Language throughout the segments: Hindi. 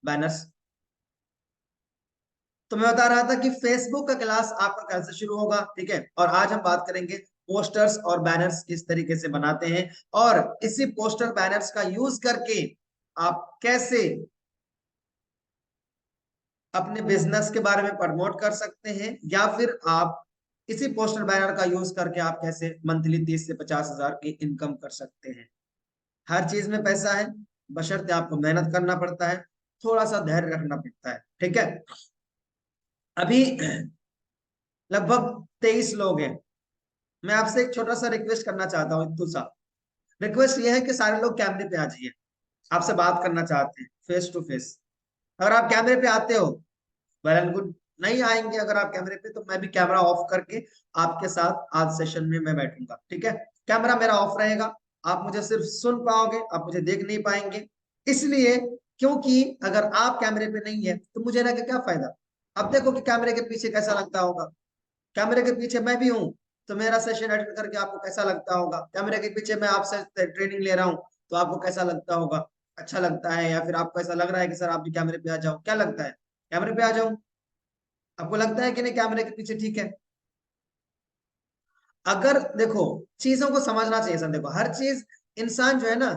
बैनर्स। तो मैं बता रहा था कि फेसबुक का क्लास आपका कल से शुरू होगा, ठीक है। और आज हम बात करेंगे पोस्टर्स और बैनर्स किस तरीके से बनाते हैं, और इसी पोस्टर बैनर्स का यूज करके आप कैसे अपने बिजनेस के बारे में प्रमोट कर सकते हैं, या फिर आप इसी पोस्टर बैनर का यूज करके आप कैसे मंथली 30 से 50 हजार की इनकम कर सकते हैं। हर चीज में पैसा है, बशर्ते आपको मेहनत करना पड़ता है, थोड़ा सा धैर्य रखना पड़ता है, ठीक है। अभी लगभग 23 लोग हैं। मैं आपसे एक छोटा सा रिक्वेस्ट करना चाहता हूँ, इतू सा रिक्वेस्ट ये है कि सारे लोग कैमरे पे आ जाइए। आपसे बात करना चाहते हैं फेस टू फेस। अगर आप कैमरे पे आते हो वेल एंड गुड, नहीं आएंगे अगर आप कैमरे पे, तो मैं भी कैमरा ऑफ करके आपके साथ आज सेशन में मैं बैठूंगा, ठीक है। कैमरा मेरा ऑफ रहेगा, आप मुझे सिर्फ सुन पाओगे, आप मुझे देख नहीं पाएंगे। इसलिए क्योंकि अगर आप कैमरे पे नहीं है तो मुझे ना क्या फायदा। अब देखो कि कैमरे के पीछे कैसा लगता होगा, कैमरे के पीछे मैं भी हूँ, तो मेरा सेशन अटेंड करके आपको कैसा लगता होगा। कैमरे के पीछे मैं आपसे ट्रेनिंग ले रहा हूँ, तो आपको कैसा लगता होगा, अच्छा लगता है, या फिर आपको ऐसा लग रहा है कि सर आप भी कैमरे पे आ जाओ, क्या लगता है, कैमरे पे आ जाऊं। आपको लगता है कि नहीं कैमरे के पीछे ठीक है। अगर देखो, चीजों को समझना चाहिए सर। देखो हर चीज, इंसान जो है ना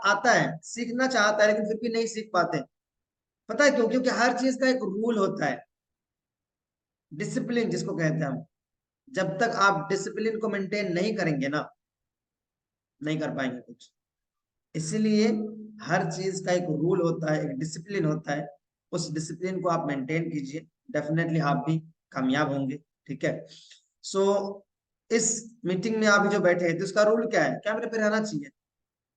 आता है, सीखना चाहता है, लेकिन फिर भी नहीं सीख पाते। पता है क्यों? क्योंकि हर चीज का एक रूल होता है, डिसिप्लिन जिसको कहते हैं हम। जब तक आप डिसिप्लिन को मेंटेन नहीं करेंगे ना, नहीं कर पाएंगे कुछ। इसलिए हर चीज का एक रूल होता है, एक डिसिप्लिन होता है। उस डिसिप्लिन को आप मेंटेन कीजिए, डेफिनेटली आप भी कामयाब होंगे, ठीक है। सो इस मीटिंग में आप जो बैठे हैं, तो उसका रूल क्या है? कैमरे पे रहना चाहिए,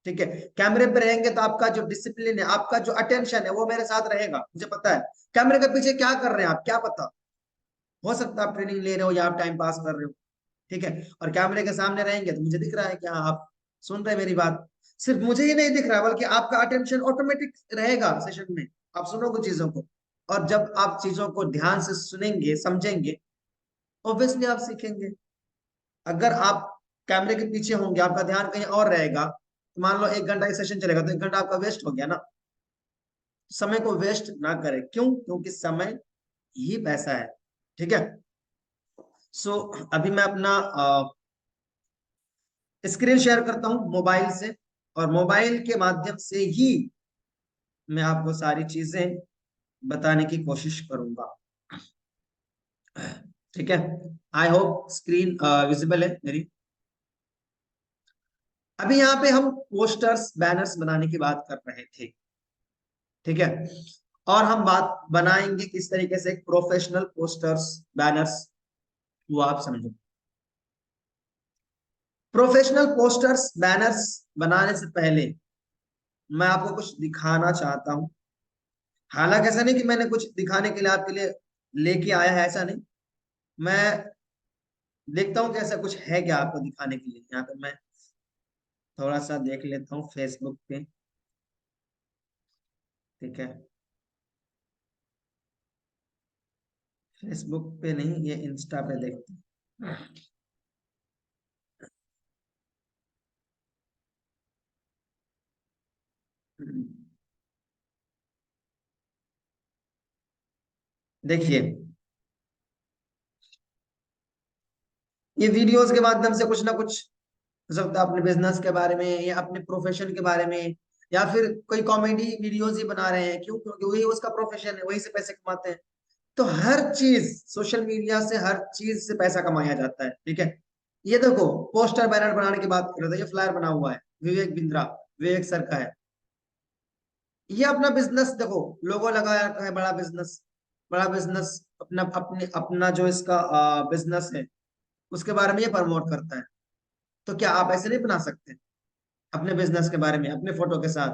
ठीक है। कैमरे पे रहेंगे तो आपका जो डिसिप्लिन है, आपका जो अटेंशन है, वो मेरे साथ रहेगा, मुझे पता है। कैमरे के पीछे क्या कर रहे हैं आप, क्या पता। हो सकता है आप ट्रेनिंग ले रहे हो या आप टाइम पास कर रहे हो, ठीक है। और कैमरे के सामने रहेंगे तो मुझे दिख रहा है कि हाँ आप सुन रहे हैं मेरी बात। सिर्फ मुझे ही नहीं दिख रहा, बल्कि आपका अटेंशन ऑटोमेटिक रहेगा सेशन में, आप सुनोगे चीजों को। और जब आप चीजों को ध्यान से सुनेंगे, समझेंगे, ऑब्वियसली आप सीखेंगे। अगर आप कैमरे के पीछे होंगे, आपका ध्यान कहीं और रहेगा, तो मान लो 1 घंटा का सेशन चलेगा, तो 1 घंटा आपका वेस्ट हो गया ना। समय को वेस्ट ना करें, क्यों? क्योंकि समय ही पैसा है, ठीक है। सो अभी मैं अपना स्क्रीन शेयर करता हूं मोबाइल से, और मोबाइल के माध्यम से ही मैं आपको सारी चीजें बताने की कोशिश करूंगा, ठीक है। आई होप स्क्रीन विजिबल है मेरी। अभी यहाँ पे हम पोस्टर्स बैनर्स बनाने की बात कर रहे थे, ठीक है। और हम बात बनाएंगे किस तरीके से प्रोफेशनल पोस्टर्स बैनर्स, वो आप समझो। प्रोफेशनल पोस्टर्स बैनर्स बनाने से पहले मैं आपको कुछ दिखाना चाहता हूं। हालांकि ऐसा नहीं कि मैंने कुछ दिखाने के लिए आपके लिए लेके आया है, ऐसा नहीं। मैं देखता हूँ कि ऐसा कुछ है क्या आपको दिखाने के लिए। यहाँ पे मैं थोड़ा सा देख लेता हूँ फेसबुक पे, ठीक है। फेसबुक पे नहीं, ये इंस्टा पे देखते हैं। देखिए, ये वीडियोस के माध्यम से कुछ ना कुछ हो सकता है, अपने बिजनेस के बारे में या अपने प्रोफेशन के बारे में, या फिर कोई कॉमेडी वीडियोस ही बना रहे हैं। क्यों? क्योंकि वही उसका प्रोफेशन है, वही से पैसे कमाते हैं। तो हर चीज सोशल मीडिया से, हर चीज से पैसा कमाया जाता है, ठीक है। ये देखो, पोस्टर बैनर बनाने की बात कर रहे थे, ये फ्लायर बना हुआ है, विवेक बिंद्रा, विवेक सर का है। ये अपना बिजनेस देखो, लोगो लगाया है, बड़ा बिजनेस, बड़ा बिजनेस। अपना अपने अपना जो इसका बिजनेस है, उसके बारे में ये प्रमोट करता है। तो क्या आप ऐसे नहीं बना सकते अपने बिजनेस के बारे में अपने फोटो के साथ?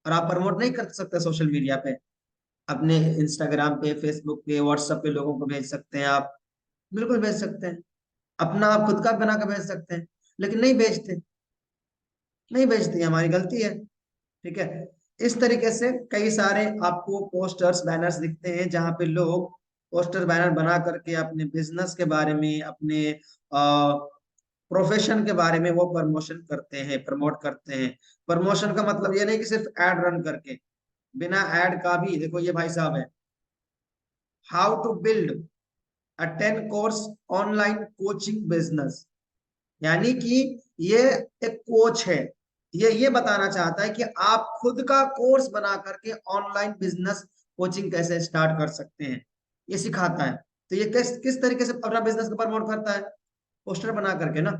और आप प्रमोट नहीं कर सकते सोशल मीडिया पे, अपने इंस्टाग्राम पे, फेसबुक पे, व्हाट्सएप पे लोगों को भेज सकते हैं आप। बिल्कुल भेज सकते हैं, अपना आप खुद का बना के भेज सकते हैं। लेकिन नहीं भेजते, नहीं भेजते, ये हमारी गलती है, ठीक है। इस तरीके से कई सारे आपको पोस्टर्स बैनर्स दिखते हैं, जहां पे लोग पोस्टर बैनर बना करके अपने बिजनेस के बारे में, अपने प्रोफेशन के बारे में वो प्रमोशन करते हैं, प्रमोट करते हैं। प्रमोशन का मतलब ये नहीं कि सिर्फ एड रन करके, बिना ऐड का भी। देखो ये भाई साहब है, how to build a 10 course online coaching business. यानी कि ये एक कोच है, ये बताना चाहता है कि आप खुद का कोर्स बना करके ऑनलाइन बिजनेस कोचिंग कैसे स्टार्ट कर सकते हैं, ये सिखाता है। तो ये किस किस तरीके से अपना बिजनेस को प्रमोट करता है, पोस्टर बना करके ना।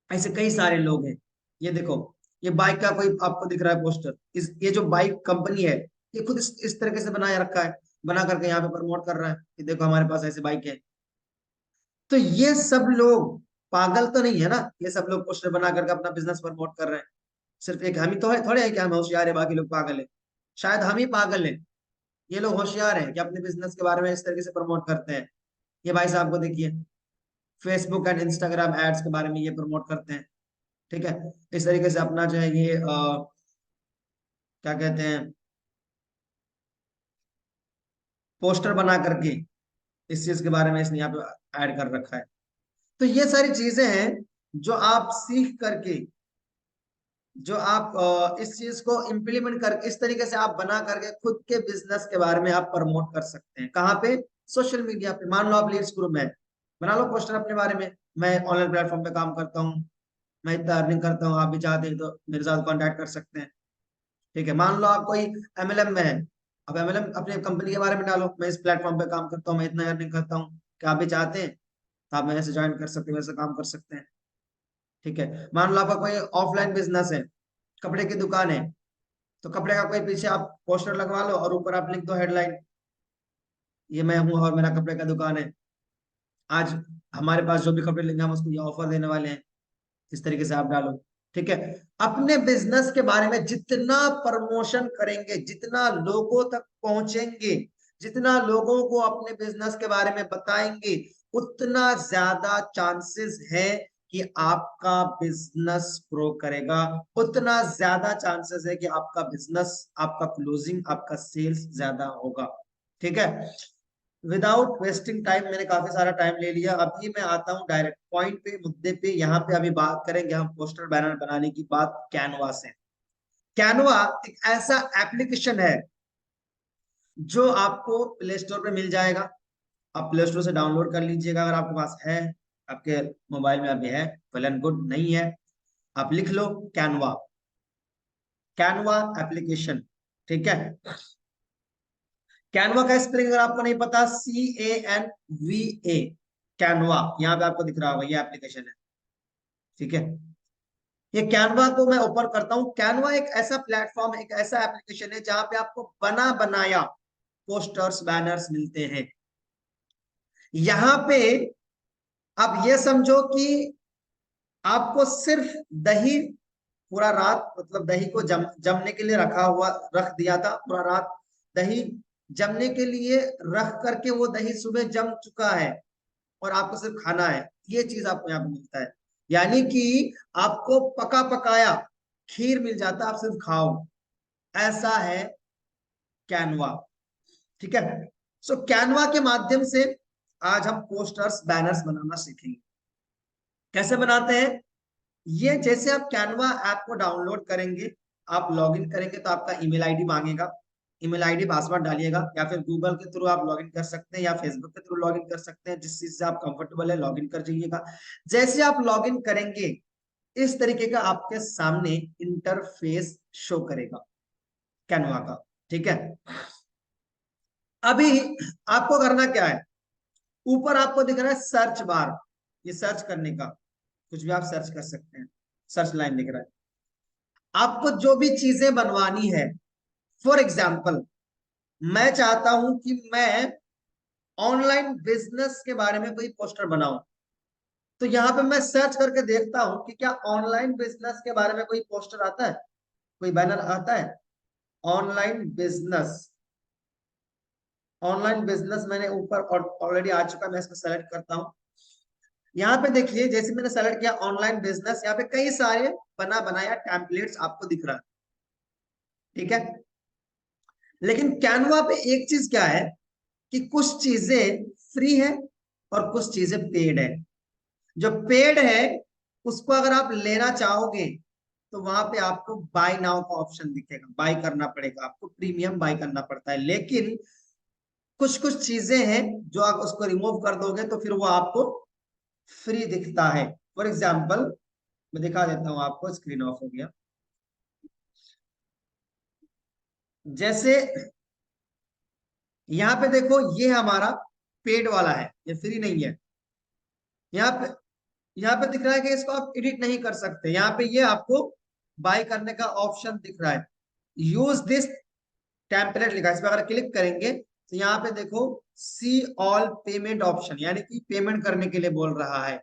ऐसे कई सारे लोग हैं। ये देखो, ये बाइक का कोई आपको दिख रहा है पोस्टर, इस ये जो बाइक कंपनी है, ये खुद इस तरीके से बनाया रखा है, बना करके यहाँ पे प्रमोट कर रहा है कि देखो हमारे पास ऐसे बाइक है। तो ये सब लोग पागल तो नहीं है ना, ये सब लोग पोस्टर बना करके अपना बिजनेस प्रमोट कर रहे हैं। सिर्फ एक हम ही तो है, थोड़े है कि हम होशियार है बाकी लोग पागल है। शायद हम ही पागल हैं, ये लोग होशियार हैं कि अपने बिजनेस के बारे में इस तरीके से प्रमोट करते हैं। ये भाई साहब को देखिए, फेसबुक एंड इंस्टाग्राम एड्स के बारे में ये प्रमोट करते हैं। ठीक है, इस तरीके से अपना जो है ये क्या कहते हैं, पोस्टर बना करके इस चीज के बारे में इसने यहाँ पे ऐड कर रखा है। तो ये सारी चीजें हैं जो आप सीख करके, जो आप इस चीज को इम्प्लीमेंट कर इस तरीके से आप बना करके खुद के बिजनेस के बारे में आप प्रमोट कर सकते हैं। कहाँ पे? सोशल मीडिया पे। मान लो आप लीड्स ग्रुप में हैं, बना लो पोस्टर अपने बारे में, मैं ऑनलाइन प्लेटफॉर्म पे काम करता हूँ, मैं इतना अर्निंग करता हूँ, आप भी चाहते हैं तो मेरे साथ कॉन्टैक्ट कर सकते हैं। ठीक है, मान लो आप कोई एमएलएम में है, अब एमएलएम अपने कंपनी के बारे में डालो, मैं इस प्लेटफॉर्म पे काम करता हूँ, मैं इतना अर्निंग करता हूँ, क्या आप भी चाहते हैं तो आप मेरे से ज्वाइन कर सकते हैं, मेरे से काम कर सकते हैं। ठीक है, मान लो आपका कोई ऑफलाइन बिजनेस है, कपड़े की दुकान है, तो कपड़े का कोई पीछे आप पोस्टर लगवा लो और ऊपर आप लिख दो हेडलाइन, ये मैं हूँ और मेरा कपड़े का दुकान है, आज हमारे पास जो भी कपड़े लेंगे हम उसको ये ऑफर देने वाले हैं। इस तरीके से आप डालो। ठीक है, अपने बिजनेस के बारे में जितना प्रमोशन करेंगे, जितना लोगों तक पहुंचेंगे, जितना लोगों को अपने बिजनेस के बारे में बताएंगे, उतना ज्यादा चांसेस है कि आपका बिजनेस ग्रो करेगा, उतना ज्यादा चांसेस है कि आपका बिजनेस, आपका क्लोजिंग, आपका सेल्स ज्यादा होगा। ठीक है, विदाउट वेस्टिंग टाइम, मैंने काफी सारा टाइम ले लिया, अभी मैं आता हूँ डायरेक्ट पॉइंट पे, मुद्दे पे। यहाँ पे अभी बात करेंगे हम पोस्टर बैनर बनाने की बात कैनवा से। कैनवा एक ऐसा एप्लीकेशन है जो आपको प्ले स्टोर पे मिल जाएगा, आप प्ले स्टोर से डाउनलोड कर लीजिएगा अगर आपके पास है, आपके मोबाइल में अभी है, वेल एंड गुड, नहीं है आप लिख लो कैनवा, कैनवा एप्लीकेशन। ठीक है, कैनवा का स्पेलिंग अगर आपको नहीं पता, CANVA, कैनवा, यहाँ पे आपको दिख रहा होगा, ये एप्लीकेशन है। ठीक है, ये कैनवा को मैं ओपन करता हूँ। कैनवा एक ऐसा प्लेटफॉर्म, एक ऐसा एप्लीकेशन है जहां पे आपको बना बनाया पोस्टर्स बैनर्स मिलते हैं। यहाँ पे आप ये समझो कि आपको सिर्फ दही, पूरा रात, मतलब दही को जमने के लिए रखा हुआ, रख दिया था पूरा रात, दही जमने के लिए रख करके वो दही सुबह जम चुका है और आपको सिर्फ खाना है, ये चीज आपको यहाँ पे मिलता है। यानी कि आपको पका पकाया खीर मिल जाता है, आप सिर्फ खाओ, ऐसा है कैनवा। ठीक है, सो कैनवा के माध्यम से आज हम पोस्टर्स बैनर्स बनाना सीखेंगे। कैसे बनाते हैं ये? जैसे आप कैनवा ऐप को डाउनलोड करेंगे, आप लॉगिन करेंगे तो आपका ईमेल आईडी मांगेगा, ईमेल आईडी पासवर्ड डालिएगा, या फिर गूगल के थ्रू आप लॉगिन कर सकते हैं या फेसबुक के थ्रू लॉगिन कर सकते हैं, जिस चीज से आप कंफर्टेबल है लॉगिन कर जाइएगा। जैसे आप लॉगिन करेंगे इस तरीके का आपके सामने इंटरफेस शो करेगा कैनवा का। ठीक है, अभी आपको करना क्या है, ऊपर आपको दिख रहा है सर्च बार, ये सर्च करने का, कुछ भी आप सर्च कर सकते हैं, सर्च लाइन दिख रहा है। आपको जो भी चीजें बनवानी है, फॉर एग्जाम्पल मैं चाहता हूं कि मैं ऑनलाइन बिजनेस के बारे में कोई पोस्टर बनाऊं, तो यहाँ पे मैं सर्च करके देखता हूं कि क्या ऑनलाइन बिजनेस के बारे में कोई पोस्टर आता है, कोई बैनर आता है। ऑनलाइन बिजनेस, ऑनलाइन बिजनेस मैंने ऊपर ऑलरेडी आ चुका है, मैं इसको सेलेक्ट करता हूँ। यहाँ पे देखिए जैसे मैंने सेलेक्ट किया ऑनलाइन बिजनेस, यहाँ पे कई सारे बना बनाया टेम्पलेट्स आपको दिख रहा है। ठीक है, लेकिन कैनवा पे एक चीज क्या है कि कुछ चीजें फ्री है और कुछ चीजें पेड है। जो पेड है उसको अगर आप लेना चाहोगे तो वहां पे आपको बाय नाउ का ऑप्शन दिखेगा, बाय करना पड़ेगा आपको, प्रीमियम बाय करना पड़ता है। लेकिन कुछ कुछ चीजें हैं जो आप उसको रिमूव कर दोगे तो फिर वो आपको फ्री दिखता है। फॉर एग्जाम्पल मैं दिखा देता हूं आपको, स्क्रीन ऑफ हो गया। जैसे यहाँ पे देखो, ये हमारा पेड वाला है, ये फ्री नहीं है। यहाँ पे यहाँ पे दिख रहा है कि इसको आप एडिट नहीं कर सकते। यहाँ पे ये आपको बाय करने का ऑप्शन दिख रहा है, यूज दिस टेम्पलेट लिखा है। इस पर अगर क्लिक करेंगे तो यहाँ पे देखो सी ऑल पेमेंट ऑप्शन, यानी कि पेमेंट करने के लिए बोल रहा है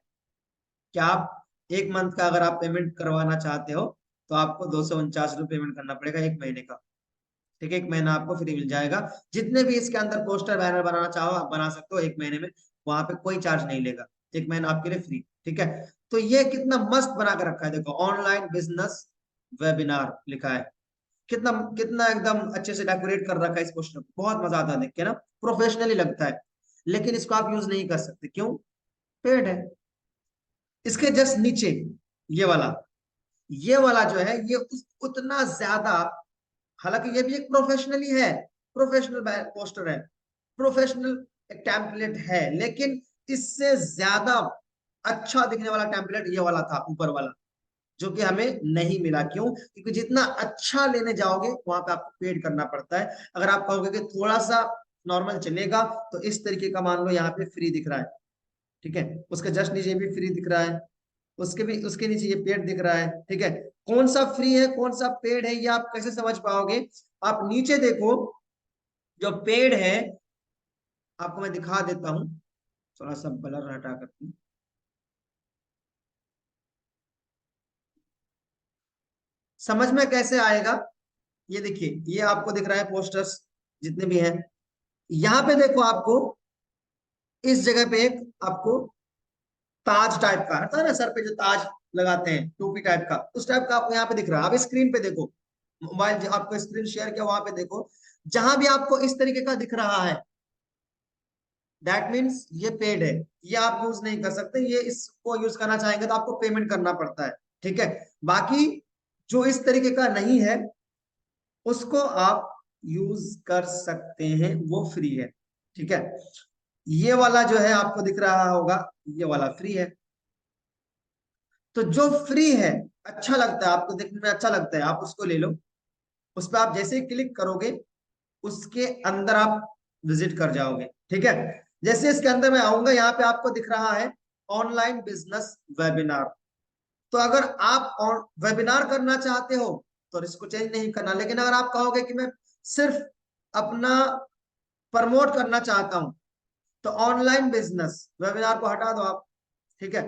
कि आप एक मंथ का अगर आप पेमेंट करवाना चाहते हो तो आपको 249 रुपये पेमेंट करना पड़ेगा एक महीने का। ठीक है, एक महीना आपको फ्री मिल जाएगा। जितने भी इसके अंदर पोस्टर बैनर बनाना चाहो आप बना सकते हो एक महीने में, वहां पे कोई चार्ज नहीं लेगा, एक महीना आपके लिए फ्री। ठीक है, तो ये कितना मस्त बना के रखा है, देखो ऑनलाइन बिजनेस वेबिनार लिखा है, कितना कितना एकदम अच्छे से डेकोरेट कर रखा है इस पोस्टर को, बहुत मजा आता है देख के ना, प्रोफेशनली लगता है। लेकिन इसको आप यूज नहीं कर सकते, क्यों? पेड है। इसके जस्ट नीचे ये वाला जो है ये उतना ज्यादा, हालांकि ये भी एक प्रोफेशनली है, प्रोफेशनल पोस्टर है, प्रोफेशनल एक टेम्पलेट है, लेकिन इससे ज्यादा अच्छा दिखने वाला टेम्पलेट ये वाला था ऊपर वाला, जो कि हमें नहीं मिला। क्यों? क्योंकि जितना अच्छा लेने जाओगे वहां पे आपको पेड करना पड़ता है। अगर आप कहोगे कि थोड़ा सा नॉर्मल चलेगा तो इस तरीके का मान लो यहाँ पे फ्री दिख रहा है। ठीक है, उसके जस्ट नीचे भी फ्री दिख रहा है, उसके नीचे ये पेड दिख रहा है। ठीक है, कौन सा फ्री है कौन सा पेड है ये आप कैसे समझ पाओगे? आप नीचे देखो, जो पेड है आपको मैं दिखा देता हूं, थोड़ा सा ब्लर हटा करके। समझ में कैसे आएगा? ये देखिए, ये आपको दिख रहा है पोस्टर्स जितने भी हैं, यहाँ पे देखो आपको इस जगह पे एक आपको ताज टाइप का आता है ना, सर पे जो ताज लगाते हैं टोपी टाइप का, उस टाइप का आपको यहाँ पे दिख रहा है। आप स्क्रीन पे देखो, मोबाइल जो आपको स्क्रीन शेयर किया वहां पे देखो, जहां भी आपको इस तरीके का दिख रहा है दैट मीन्स ये पेड है, ये आप यूज नहीं कर सकते। ये इसको यूज करना चाहेंगे तो आपको पेमेंट करना पड़ता है। ठीक है, बाकी जो इस तरीके का नहीं है उसको आप यूज कर सकते हैं, वो फ्री है। ठीक है, ये वाला जो है आपको दिख रहा होगा, ये वाला फ्री है। तो जो फ्री है, अच्छा लगता है आपको, देखने में अच्छा लगता है, आप उसको ले लो। उस पर आप जैसे ही क्लिक करोगे उसके अंदर आप विजिट कर जाओगे। ठीक है, जैसे इसके अंदर मैं आऊंगा यहाँ पे आपको दिख रहा है ऑनलाइन बिजनेस वेबिनार। तो अगर आप वेबिनार करना चाहते हो तो इसको चेंज नहीं करना, लेकिन अगर आप कहोगे कि मैं सिर्फ अपना प्रमोट करना चाहता हूं तो ऑनलाइन बिजनेस वेबिनार को हटा दो आप। ठीक है,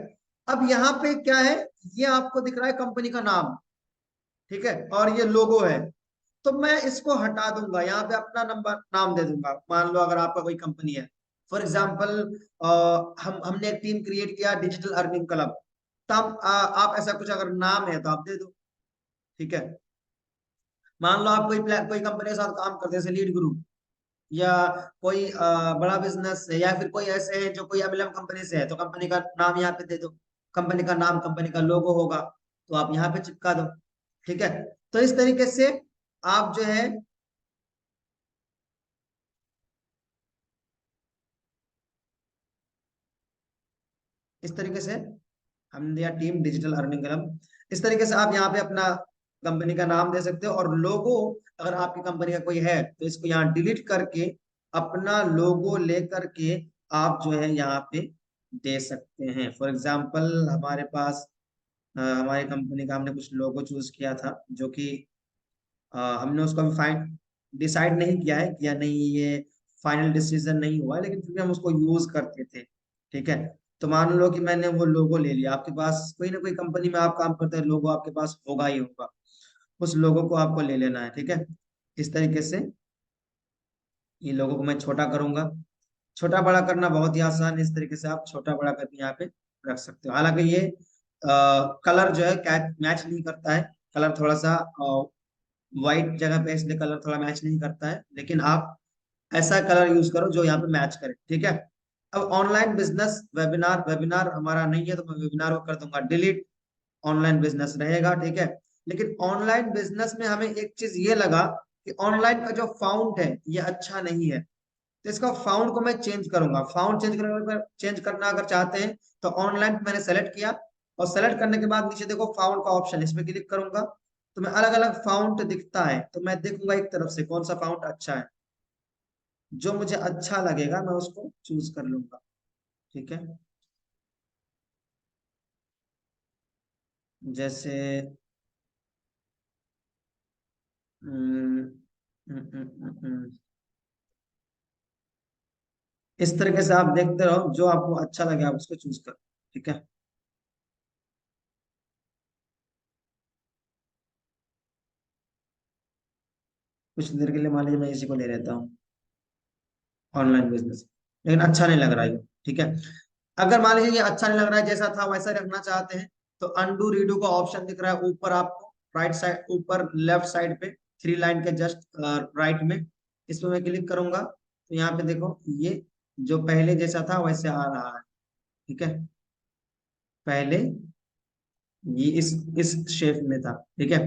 अब यहाँ पे क्या है, ये आपको दिख रहा है कंपनी का नाम, ठीक है, और ये लोगो है। तो मैं इसको हटा दूंगा, यहाँ पे अपना नंबर नाम दे दूंगा। मान लो अगर आपका कोई कंपनी है, फॉर एग्जाम्पल हमने एक टीम क्रिएट किया डिजिटल अर्निंग क्लब, तो आप ऐसा कुछ अगर नाम है तो आप दे दो। ठीक है, मान लो आप कोई कंपनी के साथ काम करते हैं जैसे लीड ग्रुप, या कोई बड़ा बिजनेस है, या फिर कोई ऐसे है जो कोई एमएलएम कंपनी से है, तो कंपनी का नाम यहाँ पे दे दो, कंपनी का नाम कंपनी का लोगो होगा तो आप यहाँ पे चिपका दो। ठीक है, तो इस तरीके से आप जो है इस तरीके से हमने दिया टीम डिजिटल अर्निंग क्लब, इस तरीके से आप यहाँ पे अपना कंपनी का नाम दे सकते हो। और लोगो अगर आपकी कंपनी का कोई है तो इसको यहाँ डिलीट करके अपना लोगो लेकर के आप जो है यहाँ पे दे सकते हैं। फॉर एग्जाम्पल हमारे पास हमारी कंपनी का हमने कुछ लोगो चूज किया था, जो कि हमने उसको अभी फाइन डिसाइड नहीं किया है, या नहीं ये फाइनल डिसीजन नहीं हुआ है, लेकिन फिर भी हम उसको यूज करते थे। ठीक है, तो मान लो कि मैंने वो लोगो ले लिया, आपके पास कोई ना कोई कंपनी में आप काम करते हैं, लोगो आपके पास होगा ही होगा, उस लोगो को आपको ले लेना है। ठीक है, इस तरीके से ये लोगो को मैं छोटा करूंगा, छोटा बड़ा करना बहुत ही आसान है। इस तरीके से आप छोटा बड़ा करके यहाँ पे रख सकते हो। हालांकि ये कलर जो है मैच नहीं करता है, कलर थोड़ा सा व्हाइट जगह पे, इसलिए कलर थोड़ा मैच नहीं करता है, लेकिन आप ऐसा कलर यूज करो जो यहाँ पे मैच करे। ठीक है, अब ऑनलाइन बिजनेस वेबिनार, वेबिनार हमारा नहीं है तो मैं वेबिनार को कर दूंगा डिलीट, ऑनलाइन बिजनेस रहेगा। ठीक है, लेकिन ऑनलाइन बिजनेस में हमें एक चीज ये लगा कि ऑनलाइन का जो फाउंट है ये अच्छा नहीं है, तो इसका फाउंड को मैं चेंज करूंगा। फाउंड चेंज करना अगर चाहते हैं तो ऑनलाइन मैंने सेलेक्ट किया, और सेलेक्ट करने के बाद नीचे देखो फाउंड का ऑप्शन, इस पे क्लिक करूंगा तो मैं अलग अलग फाउंड दिखता है, तो मैं देखूंगा एक तरफ से कौन सा फाउंड अच्छा है, जो मुझे अच्छा लगेगा मैं उसको चूज कर लूंगा। ठीक है, जैसे हम्म, हम्म, हम्म, इस तरीके से आप देखते रहो, जो आपको अच्छा लगे आप उसको चूज करो। ठीक है, कुछ देर के लिए मान लीजिए मैं इसी को ले लेता हूँ, ऑनलाइन बिजनेस, लेकिन अच्छा नहीं लग रहा है ये। ठीक है, अगर मान लीजिए ये अच्छा नहीं लग रहा है, जैसा था वैसा रखना चाहते हैं, तो अनडू रीडू का ऑप्शन दिख रहा है ऊपर आपको, राइट साइड ऊपर लेफ्ट साइड पे, थ्री लाइन के जस्ट राइट में, इस पे मैं क्लिक करूंगा तो यहाँ पे देखो ये जो पहले जैसा था वैसे आ रहा है। ठीक है, पहले ये इस शेप में था। ठीक है,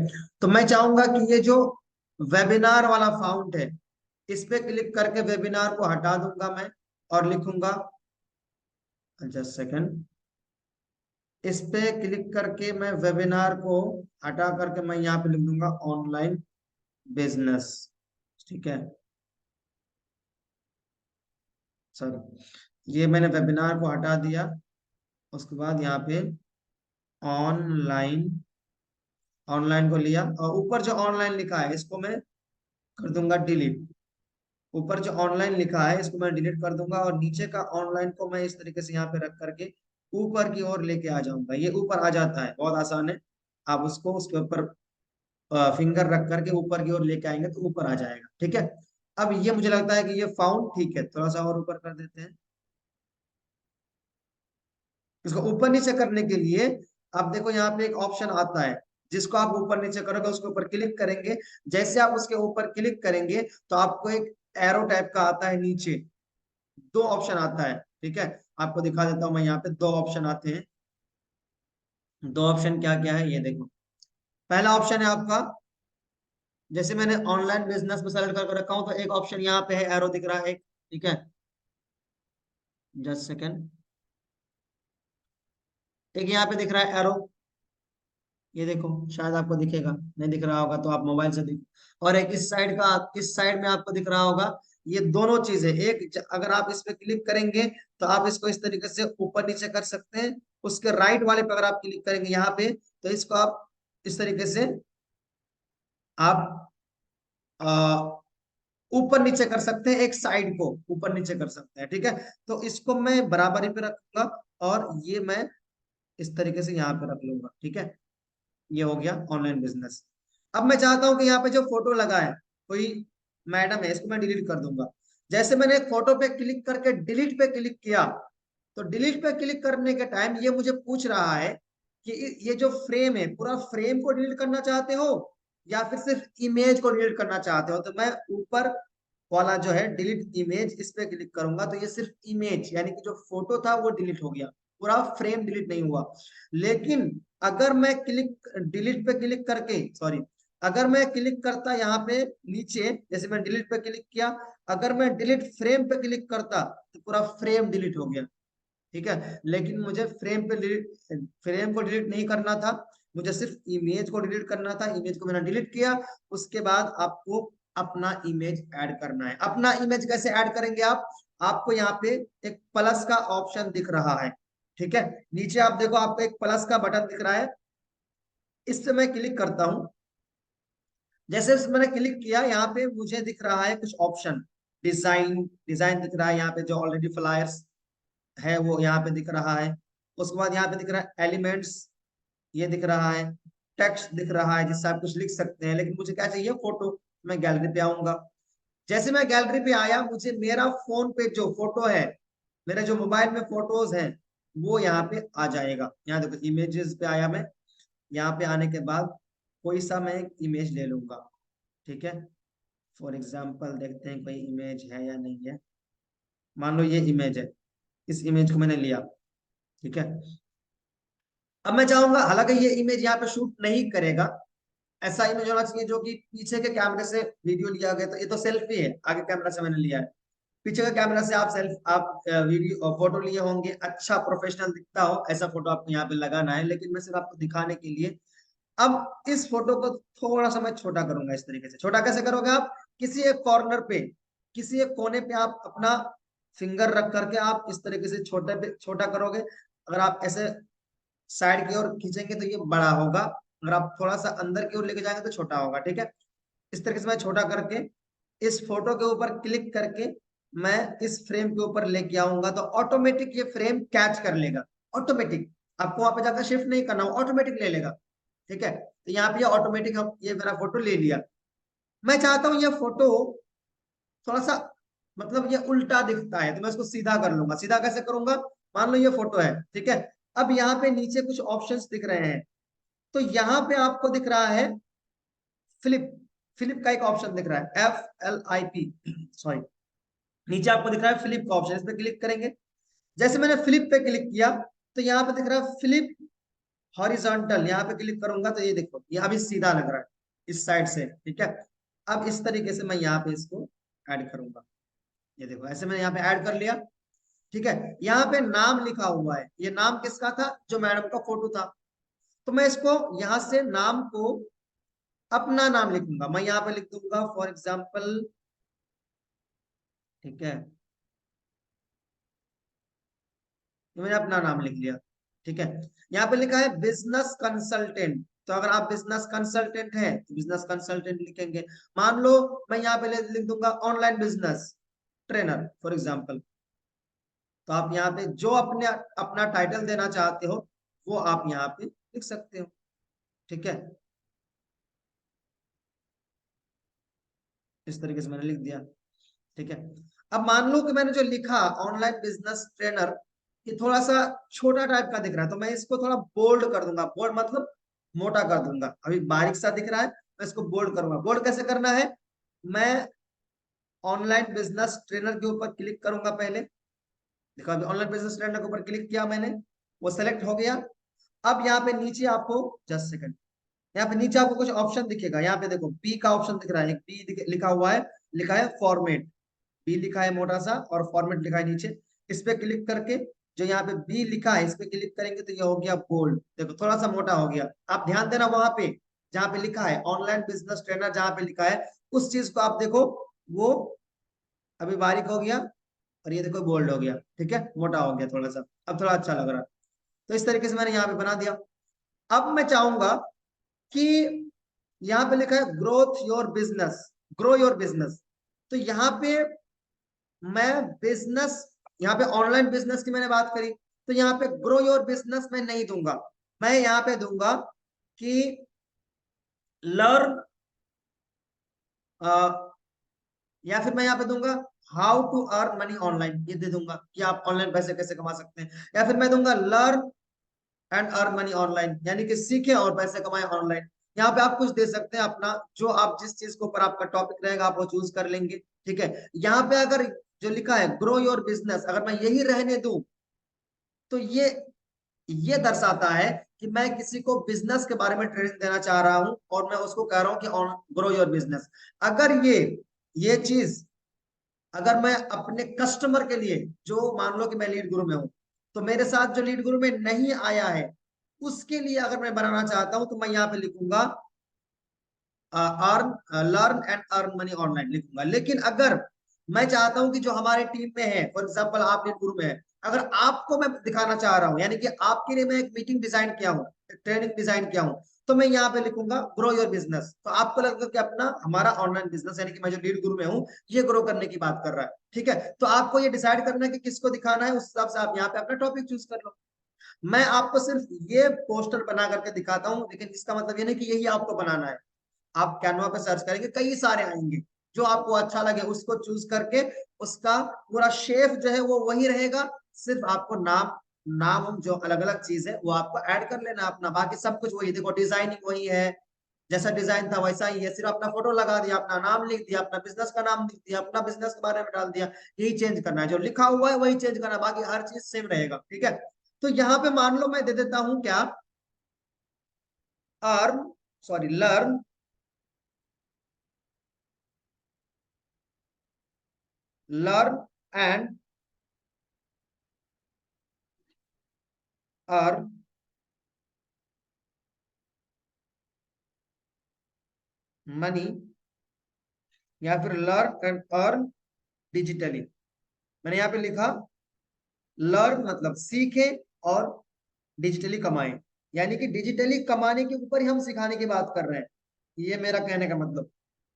तो मैं चाहूंगा कि ये जो वेबिनार वाला फाउंट है, इस पे क्लिक करके वेबिनार को हटा दूंगा मैं, और लिखूंगा, जस्ट सेकंड, इस पे क्लिक करके मैं वेबिनार को हटा करके मैं यहाँ पे लिख दूंगा ऑनलाइन बिजनेस। ठीक है, सॉरी, ये मैंने वेबिनार को हटा दिया, उसके बाद यहाँ पे ऑनलाइन, ऑनलाइन को लिया, और ऊपर जो ऑनलाइन लिखा है इसको मैं कर दूंगा डिलीट। ऊपर जो ऑनलाइन लिखा है इसको मैं डिलीट कर दूंगा, और नीचे का ऑनलाइन को मैं इस तरीके से यहाँ पे रख करके ऊपर की ओर लेके आ जाऊंगा। ये ऊपर आ जाता है, बहुत आसान है, आप उसको उसके ऊपर फिंगर रख करके ऊपर की ओर लेके आएंगे तो ऊपर आ जाएगा। ठीक है, अब ये मुझे लगता है कि ये फाउंड ठीक है, थोड़ा सा और ऊपर कर देते हैं। इसको ऊपर नीचे करने के लिए आप देखो यहाँ पे एक ऑप्शन आता है, जिसको आप ऊपर नीचे करोगे उसके ऊपर क्लिक करेंगे, जैसे आप उसके ऊपर क्लिक करेंगे तो आपको एक एरो टाइप का आता है नीचे, दो ऑप्शन आता है। ठीक है, आपको दिखा देता हूं मैं, यहाँ पे दो ऑप्शन आते हैं। दो ऑप्शन क्या क्या है ये देखो, पहला ऑप्शन है आपका, जैसे मैंने ऑनलाइन बिजनेस में सेलेक्ट करके रखा हूं तो एक ऑप्शन यहाँ पे है, एरो दिख रहा है एक। ठीक है, जस्ट सेकेंड, एक यहाँ पे दिख रहा है एरो, ये देखो, शायद आपको दिखेगा, नहीं दिख रहा होगा तो आप मोबाइल से देख, और एक इस साइड का, इस साइड में आपको दिख रहा होगा। ये दोनों चीजें एक अगर आप इस पे क्लिक करेंगे तो आप इसको इस तरीके से ऊपर नीचे कर सकते हैं, उसके राइट वाले पे अगर आप क्लिक करेंगे यहाँ पे तो इसको आप इस तरीके से आप आ, ऊपर नीचे कर सकते हैं, एक साइड को ऊपर नीचे कर सकते हैं। ठीक है, तो इसको मैं बराबरी पे रखूंगा, और ये मैं इस तरीके से यहाँ पे रख लूंगा। ठीक है, ये हो गया ऑनलाइन बिजनेस। अब मैं चाहता हूं कि यहाँ पे जो फोटो लगा है, कोई मैडम है, इसको मैं डिलीट कर दूंगा। जैसे मैंने एक फोटो पे क्लिक करके डिलीट पे क्लिक किया, तो डिलीट पे क्लिक करने के टाइम ये मुझे पूछ रहा है कि ये जो फ्रेम है पूरा फ्रेम को डिलीट करना चाहते हो या फिर सिर्फ इमेज को डिलीट करना चाहते हो। तो मैं ऊपर वाला जो है डिलीट इमेज, इस पे क्लिक करूंगा तो ये सिर्फ इमेज यानी कि जो फोटो था वो डिलीट हो गया, पूरा फ्रेम डिलीट नहीं हुआ। लेकिन अगर मैं क्लिक डिलीट पे क्लिक करके, सॉरी, अगर मैं क्लिक करता यहाँ पे नीचे, जैसे मैं डिलीट पे क्लिक किया, अगर मैं डिलीट फ्रेम पे क्लिक करता तो पूरा फ्रेम डिलीट हो गया। ठीक है, लेकिन मुझे फ्रेम को डिलीट नहीं करना था, मुझे सिर्फ इमेज को डिलीट करना था। इमेज को मैंने डिलीट किया, उसके बाद आपको अपना इमेज ऐड करना है। अपना इमेज कैसे ऐड करेंगे आप, आपको यहाँ पे एक प्लस का ऑप्शन दिख रहा है। ठीक है, नीचे आप देखो आपको एक प्लस का बटन दिख रहा है, इस पे मैं क्लिक करता हूं। जैसे मैंने क्लिक किया यहाँ पे मुझे दिख रहा है कुछ ऑप्शन, डिजाइन, डिजाइन दिख रहा है यहाँ पे, जो ऑलरेडी फ्लायर्स है वो यहाँ पे दिख रहा है। उसके बाद यहाँ पे दिख रहा है एलिमेंट्स, ये दिख रहा है, टेक्स्ट दिख रहा है जिससे आप कुछ लिख सकते हैं, लेकिन मुझे क्या चाहिए, फोटो। मैं गैलरी पे आऊंगा, जैसे मैं गैलरी पे आया मुझे मेरा फोन पे जो फोटो है, मेरे जो मोबाइल में फोटोज हैं वो यहाँ पे आ जाएगा। यहाँ देखो इमेजेस पे आया मैं, यहाँ पे आने के बाद कोई सा मैं एक इमेज ले लूंगा। ठीक है, फॉर एग्जाम्पल देखते हैं कोई इमेज है या नहीं है। मान लो ये इमेज है, इस इमेज को मैंने लिया। ठीक है, अब मैं चाहूंगा, हालांकि ये इमेज यहाँ पे शूट नहीं करेगा, ऐसा इमेज होना चाहिए जो कि पीछे के कैमरे से वीडियो लिया गया। तो ये तो सेल्फी है, आगे कैमरा से मैंने लिया है, पीछे का कैमरा से आप वीडियो फोटो लिए होंगे, अच्छा प्रोफेशनल दिखता हो ऐसा फोटो आपको यहाँ पे लगाना है। लेकिन मैं सिर्फ आपको दिखाने के लिए अब इस फोटो को थोड़ा सा मैं छोटा करूंगा। इस तरीके से छोटा कैसे करोगे आप, किसी एक कॉर्नर पे, किसी एक कोने पे आप अपना फिंगर रख करके आप इस तरीके से छोटे पे छोटा करोगे। अगर आप ऐसे साइड की ओर खींचेंगे तो ये बड़ा होगा, अगर आप थोड़ा सा अंदर की ओर लेके जाएंगे तो छोटा होगा। ठीक है, इस तरीके से मैं छोटा करके इस फोटो के ऊपर क्लिक करके मैं इस फ्रेम के ऊपर लेके आऊंगा तो ऑटोमेटिक ये फ्रेम कैच कर लेगा। ऑटोमेटिक, आपको वहां पे जाकर शिफ्ट नहीं करना, ऑटोमेटिक ले लेगा। ठीक है, तो यहाँ पे ऑटोमेटिक हम ये मेरा फोटो ले लिया। मैं चाहता हूँ ये फोटो थोड़ा सा मतलब ये उल्टा दिखता है तो मैं इसको सीधा कर लूंगा। सीधा कैसे करूंगा, मान लो ये फोटो है, ठीक है, अब यहाँ पे नीचे कुछ ऑप्शंस दिख रहे हैं। तो यहाँ पे आपको दिख रहा है फ्लिप, फ्लिप का एक ऑप्शन दिख रहा है, FLIP, सॉरी, नीचे आपको दिख रहा है फ्लिप का ऑप्शन, इस पे क्लिक करेंगे। जैसे मैंने फ्लिप पे क्लिक किया तो यहाँ पे दिख रहा है फ्लिप हॉरिजॉन्टल, यहाँ पे क्लिक करूंगा तो ये देखो ये अभी सीधा लग रहा है इस साइड से। ठीक है, अब इस तरीके से मैं यहाँ पे इसको ऐड करूंगा। ये देखो ऐसे मैंने यहाँ पे ऐड कर लिया। ठीक है, यहाँ पे नाम लिखा हुआ है, ये नाम किसका था, जो मैडम का फोटो था। तो मैं इसको यहाँ से नाम को अपना नाम लिखूंगा, मैं यहाँ पे लिख दूंगा फॉर एग्जाम्पल। ठीक है, तो मैंने अपना नाम लिख लिया। ठीक है, यहाँ पे लिखा है बिजनेस कंसल्टेंट, तो अगर आप बिजनेस कंसल्टेंट हैं तो बिजनेस कंसल्टेंट लिखेंगे। मान लो मैं यहाँ पे लिख दूंगा online business trainer for example. तो आप यहाँ पे जो अपने अपना टाइटल देना चाहते हो वो आप यहाँ पे लिख सकते हो। ठीक है, इस तरीके से मैंने लिख दिया। ठीक है, अब मान लो कि मैंने जो लिखा ऑनलाइन बिजनेस ट्रेनर, ये थोड़ा सा छोटा टाइप का दिख रहा है तो मैं इसको थोड़ा बोल्ड कर दूंगा। बोल्ड मतलब मोटा कर दूंगा, अभी बारीक सा दिख रहा है, मैं इसको बोल्ड करूंगा। बोल्ड कैसे करना है, मैं ऑनलाइन बिजनेस ट्रेनर के ऊपर क्लिक करूंगा पहले। देखो अभी ऑनलाइन बिजनेस ट्रेनर के ऊपर क्लिक किया मैंने, वो सेलेक्ट हो गया। अब यहाँ पे नीचे आपको, जस्ट सेकंड, यहाँ पे नीचे आपको कुछ ऑप्शन दिखेगा। यहाँ पे देखो बी का ऑप्शन दिख रहा है, एक बी लिखा हुआ है, लिखा है फॉर्मेट, बी लिखा है मोटा सा और फॉर्मेट लिखा है नीचे। इस पे क्लिक करके जो यहाँ पे बी लिखा है इस पे क्लिक करेंगे तो ये हो गया बोल्ड। देखो थोड़ा सा मोटा हो गया। आप ध्यान देना वहां पे जहाँ पे लिखा है ऑनलाइन बिजनेस ट्रेनर, जहाँ पे लिखा है उस चीज को आप देखो, वो अभी बारीक हो गया और ये देखो बोल्ड हो गया। ठीक है, मोटा हो गया थोड़ा सा, अब थोड़ा अच्छा लग रहा है। तो इस तरीके से मैंने यहाँ पे बना दिया। अब मैं चाहूंगा कि यहाँ पे लिखा है growth your business, grow your business, तो यहाँ पे मैं बिजनेस, यहाँ पे ऑनलाइन बिजनेस की मैंने बात करी तो यहाँ पे ग्रो योर बिजनेस मैं नहीं दूंगा। मैं यहाँ पे दूंगा कि लर्न, या फिर मैं यहाँ पे दूंगा how to earn money online, ये दे दूंगा कि आप ऑनलाइन पैसे कैसे कमा सकते हैं। या फिर मैं दूंगा learn and earn money online, यानी कि सीखें और पैसे कमाएं ऑनलाइन। यहाँ पे आप कुछ दे सकते हैं अपना, जो आप जिस चीज के ऊपर आपका टॉपिक रहेगा आप वो चूज कर लेंगे। ठीक है, यहाँ पे अगर जो लिखा है ग्रो योर बिजनेस, अगर मैं यही रहने दूं तो ये दर्शाता है कि मैं किसी को बिजनेस के बारे में ट्रेनिंग देना चाह रहा हूं और मैं उसको कह रहा हूं कि ग्रो योर बिजनेस। अगर ये चीज अगर मैं अपने कस्टमर के लिए, जो मान लो कि मैं लीड गुरु में हूं तो मेरे साथ जो लीड गुरु में नहीं आया है उसके लिए अगर मैं बनाना चाहता हूं तो मैं यहाँ पे लिखूंगा earn, learn and earn money online लिखूंगा। लेकिन अगर मैं चाहता हूं कि जो हमारे टीम में है, फॉर एग्जांपल आप लीड गुरु में है, अगर आपको मैं दिखाना चाह रहा हूं, यानी कि आपके लिए मैं एक मीटिंग डिजाइन किया हूं, एक ट्रेनिंग डिजाइन किया हूं, तो मैं यहाँ पे लिखूंगा ग्रो योर बिजनेस। तो आपको लगेगा कि अपना हमारा ऑनलाइन बिजनेस, यानी कि मैं जो लीड गुरु में हूँ ये ग्रो करने की बात कर रहा है। ठीक है, तो आपको ये डिसाइड करना है कि किसको दिखाना है, उस हिसाब से आप यहाँ पे अपना टॉपिक चूज कर लो। मैं आपको सिर्फ ये पोस्टर बना करके दिखाता हूँ, लेकिन इसका मतलब ये नहीं कि यही आपको बनाना है। आप कैनवा पे सर्च करेंगे कई सारे आएंगे, जो आपको अच्छा लगे उसको चूज करके उसका पूरा शेप जो है वो वही रहेगा। सिर्फ आपको नाम नाम जो अलग अलग चीज है वो आपको ऐड कर लेना अपना, बाकी सब कुछ वही। देखो डिजाइनिंग वही है, जैसा डिजाइन था वैसा ही है, सिर्फ अपना फोटो लगा दिया, अपना नाम लिख दिया, अपना बिजनेस का नाम लिख दिया, अपना बिजनेस के बारे में डाल दिया। यही चेंज करना है, जो लिखा हुआ है वही चेंज करना है, बाकी हर चीज सेम रहेगा। ठीक है, तो यहाँ पे मान लो मैं दे देता हूं क्या, earn, sorry, learn learn and earn money, या फिर लर्न एंड अर्न डिजिटली। मैंने यहाँ पे लिखा लर्न मतलब सीखे और डिजिटली कमाएं, यानी कि डिजिटली कमाने के ऊपर ही हम सिखाने की बात कर रहे हैं। ये मेरा कहने का मतलब,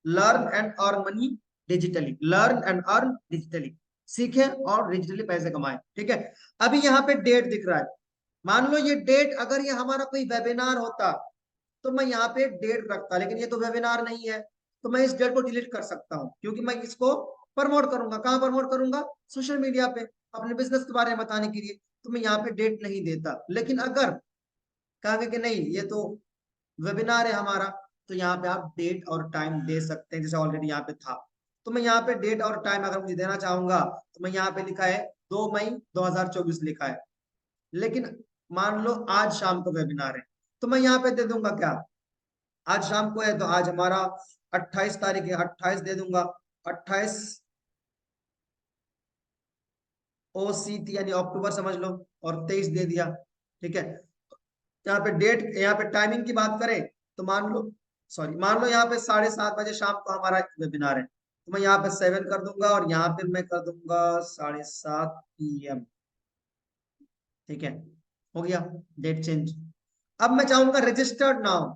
learn and earn money digitally, learn and earn digitally, सीखे और डिजिटली पैसे कमाएं। ठीक है, अभी यहाँ पे डेट दिख रहा है। मान लो ये डेट, अगर ये हमारा कोई वेबिनार होता तो मैं यहाँ पे डेट रखता, लेकिन ये तो वेबिनार नहीं है, तो मैं इस डेट को डिलीट कर सकता हूँ, क्योंकि मैं इसको प्रमोट करूंगा। कहाँ प्रमोट करूंगा? सोशल मीडिया पे, अपने बिजनेस के बारे में बताने के लिए। तो मैं यहाँ पे डेट नहीं देता। लेकिन अगर कहेंगे कि नहीं ये तो वेबिनार है हमारा, तो यहाँ पे आप डेट और टाइम दे सकते हैं, जैसे ऑलरेडी यहाँ पे था। तो मैं यहाँ पे डेट और टाइम अगर मुझे देना चाहूंगा, तो मैं यहाँ पे लिखा है 2 मई 2024 लिखा है। लेकिन मान लो आज शाम को वेबिनार है, तो मैं यहाँ पे दे दूंगा क्या, आज शाम को है तो आज हमारा 28 तारीख है, 28 दे दूंगा, 28 OC यानी अक्टूबर समझ लो, और 23 दे दिया। ठीक है, यहाँ पे डेट, यहाँ पे टाइमिंग की बात करें तो मान लो, सॉरी मान लो यहाँ पे 7:30 बजे शाम को हमारा वेबिनार है, तो मैं यहाँ पे 7 कर दूंगा और यहाँ पे मैं कर दूंगा 7:30 PM। ठीक है, हो गया डेट चेंज। अब मैं चाहूंगा रजिस्टर्ड नाउ,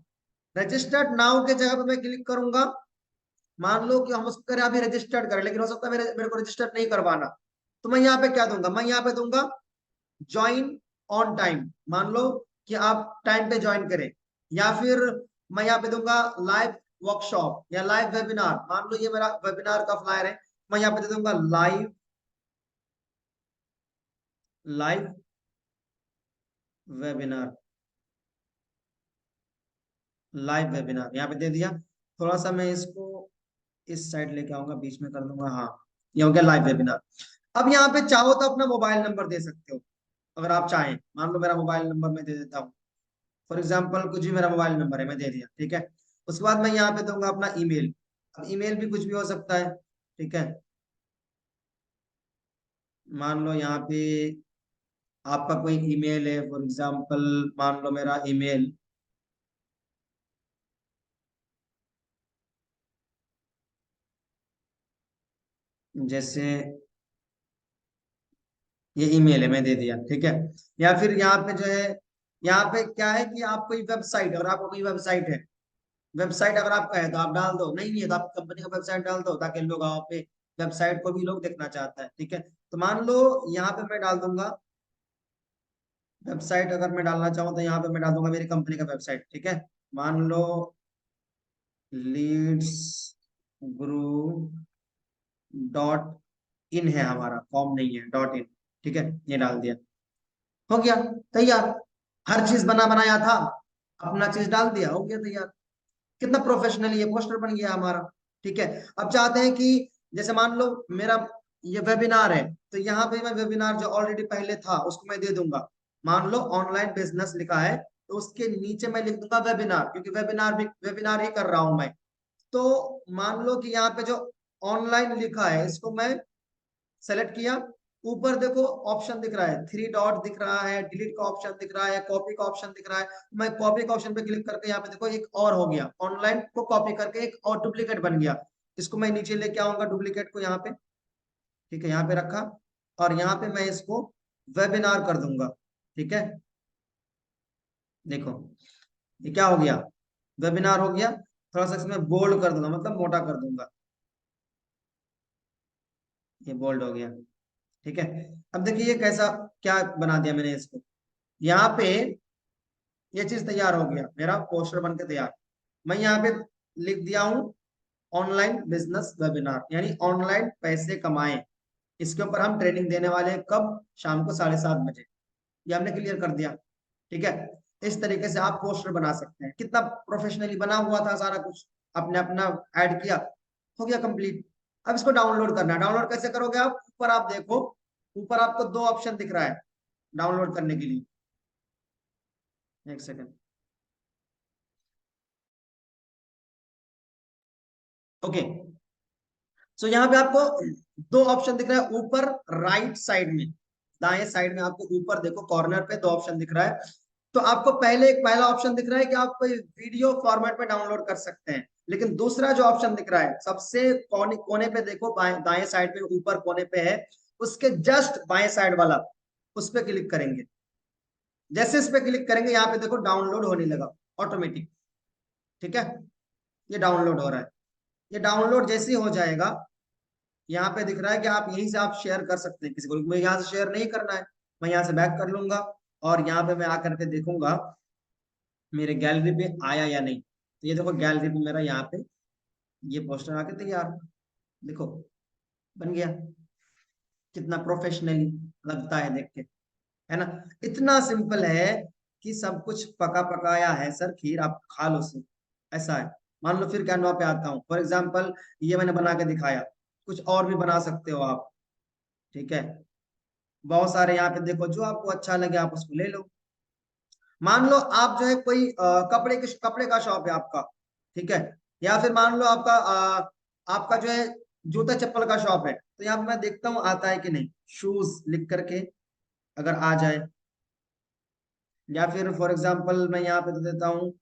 रजिस्टर्ड नाउ के जगह पे मैं क्लिक करूंगा। मान लो कि हम उसको करें अभी रजिस्टर्ड करें, लेकिन हो सकता है मेरे मेरे को रजिस्टर्ड नहीं करवाना, तो मैं यहाँ पे क्या दूंगा, मैं यहाँ पे दूंगा ज्वाइन ऑन टाइम। मान लो कि आप टाइम पे ज्वाइन करें, या फिर मैं यहाँ पे दूंगा लाइव वर्कशॉप या लाइव वेबिनार। मान लो ये मेरा वेबिनार का फ्लायर है, मैं यहाँ पे दे दूंगा live, live webinar, live webinar यहाँ पे दे दिया। थोड़ा सा मैं इसको इस साइड लेके आऊंगा, बीच में कर दूंगा, हाँ ये हो गया लाइव वेबिनार। अब यहाँ पे चाहो तो अपना मोबाइल नंबर दे सकते हो, अगर आप चाहें। मान लो मेरा मोबाइल नंबर मैं दे देता हूँ, फॉर एग्जाम्पल कुछ भी मेरा मोबाइल नंबर है, मैं दे दिया। ठीक है, उसके बाद मैं यहाँ पे दूंगा अपना ईमेल। अब ईमेल भी कुछ भी हो सकता है। ठीक है, मान लो यहाँ पे आपका कोई ईमेल है, फॉर एग्जाम्पल मान लो मेरा ईमेल, जैसे ये ईमेल है, मैं दे दिया। ठीक है, या फिर यहाँ पे जो है, यहाँ पे क्या है कि आप कोई वेबसाइट, अगर आपको कोई वेबसाइट है, वेबसाइट अगर आपका है तो आप डाल दो, नहीं है तो आप कंपनी का वेबसाइट डाल दो, ताकि लोग आप पे वेबसाइट को भी लोग देखना चाहता है। ठीक है, तो मान लो यहाँ पे मैं डाल दूंगा वेबसाइट, अगर मैं डालना चाहूँ तो यहाँ पे मैं डाल दूंगा मेरी कंपनी का वेबसाइट। ठीक है, मान लो लीड्स गुरु डॉट इन है हमारा, कॉम नहीं है, डॉट इन। ठीक है, ये डाल दिया, हो गया तैयार। हर चीज बना बनाया था, अपना चीज डाल दिया, हो गया तैयार। कितना प्रोफेशनल ये पोस्टर बन गया हमारा। ठीक है, अब चाहते हैं कि जैसे मान लो मेरा ये वेबिनार है, तो यहाँ पे मैं वेबिनार जो ऑलरेडी पहले था उसको मैं दे दूंगा। मान लो ऑनलाइन बिजनेस लिखा है, तो उसके नीचे मैं लिख दूंगा वेबिनार, क्योंकि वेबिनार भी वेबिनार ही कर रहा हूं मैं। तो मान लो कि यहाँ पे जो ऑनलाइन लिखा है इसको मैं सेलेक्ट किया, ऊपर देखो ऑप्शन दिख रहा है, 3 डॉट दिख रहा है, डिलीट का ऑप्शन दिख रहा है, कॉपी का ऑप्शन दिख रहा है। मैं कॉपी का ऑप्शन पे क्लिक करके यहाँ पे देखो एक और हो गया, ऑनलाइन को कॉपी करके एक और डुप्लीकेट बन गया। इसको मैं नीचे लेके आऊंगा डुप्लीकेट को यहाँ पे। ठीक है, यहाँ पे रखा, और यहाँ पे मैं इसको वेबिनार कर दूंगा। ठीक है, देखो ये क्या हो गया, वेबिनार हो गया। थोड़ा सा इसमें बोल्ड कर दूंगा, मतलब मोटा कर दूंगा, ये बोल्ड हो गया। ठीक है, अब देखिए ये कैसा, क्या बना दिया मैंने इसको। यहाँ पे ये चीज तैयार हो गया, मेरा पोस्टर बन के तैयार। मैं यहाँ पे लिख दिया हूँ ऑनलाइन बिजनेस वेबिनार, यानी ऑनलाइन पैसे कमाएं। इसके ऊपर हम ट्रेनिंग देने वाले हैं, कब? शाम को 7:30 बजे। ये हमने क्लियर कर दिया। ठीक है, इस तरीके से आप पोस्टर बना सकते हैं। कितना प्रोफेशनली बना हुआ था सारा कुछ, आपने अपना ऐड किया, हो गया कंप्लीट। अब इसको डाउनलोड करना है। डाउनलोड कैसे करोगे आप? ऊपर आप देखो, ऊपर आपको 2 ऑप्शन दिख रहा है डाउनलोड करने के लिए। एक सेकेंड, ओके। सो यहाँ पे आपको दो ऑप्शन दिख रहा है ऊपर राइट साइड में, दाएं साइड में आपको ऊपर देखो कॉर्नर पे दो ऑप्शन दिख रहा है। तो आपको पहले एक पहला ऑप्शन दिख रहा है कि आप कोई वीडियो फॉर्मेट में डाउनलोड कर सकते हैं, लेकिन दूसरा जो ऑप्शन दिख रहा है सबसे कोने पे देखो, दाएं साइड पे ऊपर कोने पे है, उसके जस्ट बाएं साइड वाला, उस पर क्लिक करेंगे। जैसे इस पे क्लिक करेंगे यहाँ पे देखो डाउनलोड होने लगा ऑटोमेटिक। ठीक है, ये डाउनलोड हो रहा है। ये डाउनलोड जैसे ही हो जाएगा, यहाँ पे दिख रहा है कि आप यहीं से आप शेयर कर सकते हैं किसी को। मैं यहाँ से शेयर नहीं करना है, मैं यहाँ से बैक कर लूंगा और यहाँ पे मैं आकर के देखूंगा मेरे गैलरी पे आया या नहीं। तो ये देखो गैलरी पे मेरा यहाँ पे ये पोस्टर आके तैयार, देखो बन गया। कितना प्रोफेशनली लगता है देख के, है ना। इतना सिंपल है कि सब कुछ पका पकाया है सर, खीर आप खा लो सर, ऐसा है। मान लो फिर कैनवा पे आता हूँ, फॉर एग्जाम्पल ये मैंने बना के दिखाया, कुछ और भी बना सकते हो आप। ठीक है, बहुत सारे यहाँ पे देखो, जो आपको अच्छा लगे आप उसको ले लो। मान लो आप जो है कोई कपड़े का शॉप है आपका, ठीक है, या फिर मान लो आपका आपका जो है जूता चप्पल का शॉप है, तो यहाँ पे मैं देखता हूँ आता है कि नहीं, शूज लिख करके अगर आ जाए, या फिर फॉर एग्जांपल मैं यहाँ पे दे देता हूँ,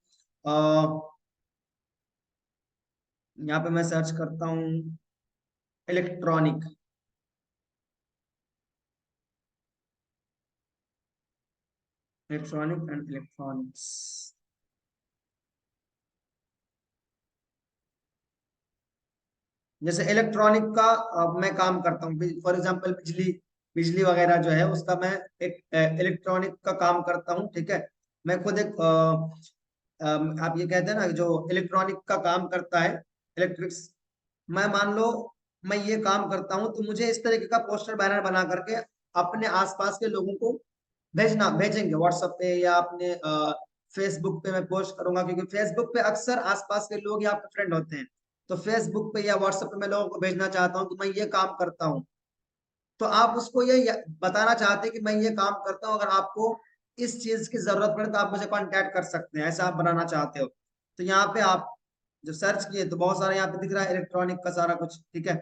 यहाँ पे मैं सर्च करता हूँ इलेक्ट्रॉनिक, इलेक्ट्रॉनिक एंड इलेक्ट्रॉनिक्स। जैसे इलेक्ट्रॉनिक का मैं काम करता हूँ, फॉर एग्जांपल बिजली, बिजली वगैरह जो है उसका मैं एक इलेक्ट्रॉनिक का काम करता हूँ। ठीक है, मैं खुद एक आप ये कहते हैं ना जो इलेक्ट्रॉनिक का काम करता है, इलेक्ट्रिक्स, मैं मान लो मैं ये काम करता हूँ, तो मुझे इस तरीके का पोस्टर बैनर बना करके अपने आसपास के लोगों को भेजेंगे व्हाट्सएप पे या अपने फेसबुक पे मैं पोस्ट करूंगा, क्योंकि फेसबुक पे अक्सर आसपास के लोग ही आपके फ्रेंड होते हैं। तो फेसबुक पे या व्हाट्सएप पे मैं लोगों को भेजना चाहता हूँ कि मैं ये काम करता हूँ, तो आप उसको ये बताना चाहते हैं कि मैं ये काम करता हूँ, अगर आपको इस चीज की जरूरत पड़े तो आप मुझे कांटेक्ट कर सकते हैं, ऐसा आप बनाना चाहते हो। तो यहाँ पे आप जो सर्च किए तो बहुत सारा यहाँ पे दिख रहा है इलेक्ट्रॉनिक का सारा कुछ। ठीक है,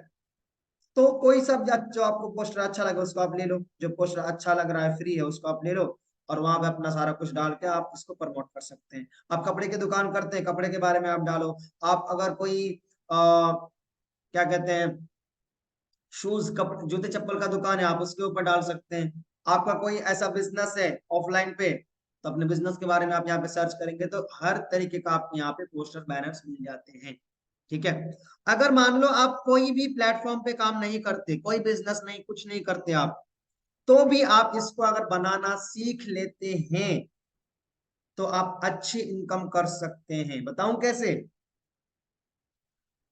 तो कोई सब जो आपको पोस्टर अच्छा लगे उसको आप ले लो, जो पोस्टर अच्छा लग रहा है फ्री है उसको आप ले लो, और वहां पे अपना सारा कुछ डाल के आप इसको प्रमोट कर सकते हैं। आप कपड़े की दुकान करते हैं, कपड़े के बारे में आप डालो। आप अगर कोई क्या कहते हैं शूज कपड़े जूते चप्पल का दुकान है, आप उसके ऊपर डाल सकते हैं। आपका कोई ऐसा बिजनेस है ऑफलाइन पे, तो अपने बिजनेस के बारे में आप यहाँ पे सर्च करेंगे तो हर तरीके का आपको यहाँ पे पोस्टर बैनर्स मिल जाते हैं। ठीक है, अगर मान लो आप कोई भी प्लेटफॉर्म पे काम नहीं करते, कोई बिजनेस नहीं, कुछ नहीं करते आप, तो भी आप इसको अगर बनाना सीख लेते हैं तो आप अच्छी इनकम कर सकते हैं। बताऊं कैसे?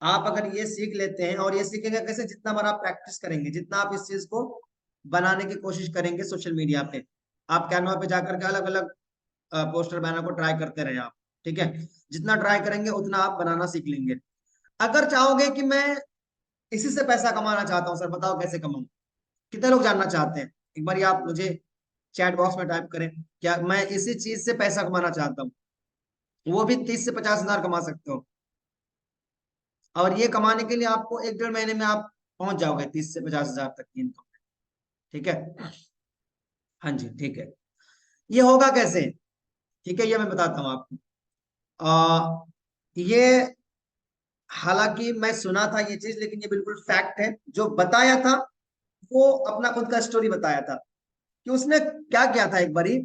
आप अगर ये सीख लेते हैं, और ये सीखेंगे कैसे, जितना बार आप प्रैक्टिस करेंगे, जितना आप इस चीज को बनाने की कोशिश करेंगे सोशल मीडिया पे, आप कैनवा पे जाकर के अलग अलग पोस्टर बैनर को ट्राई करते रहे आप। ठीक है, जितना ट्राई करेंगे उतना आप बनाना सीख लेंगे। अगर चाहोगे कि मैं इसी से पैसा कमाना चाहता हूँ सर, बताओ कैसे कमाऊं, कितने लोग जानना चाहते हैं, एक बार ये आप मुझे चैट बॉक्स में टाइप करें, क्या मैं इसी चीज से पैसा कमाना चाहता हूँ, वो भी 30 से 50 हजार कमा सकते हो। और ये कमाने के लिए आपको 1 डेढ़ महीने में आप पहुंच जाओगे 30 से 50 हजार तक की इनकम। ठीक है, हाँ जी ठीक है। ये होगा कैसे? ठीक है, ये मैं बताता हूँ आपको। ये हालांकि मैं सुना था ये चीज, लेकिन ये बिल्कुल फैक्ट है, जो बताया था वो अपना खुद का स्टोरी बताया था कि उसने क्या किया था एक बारी।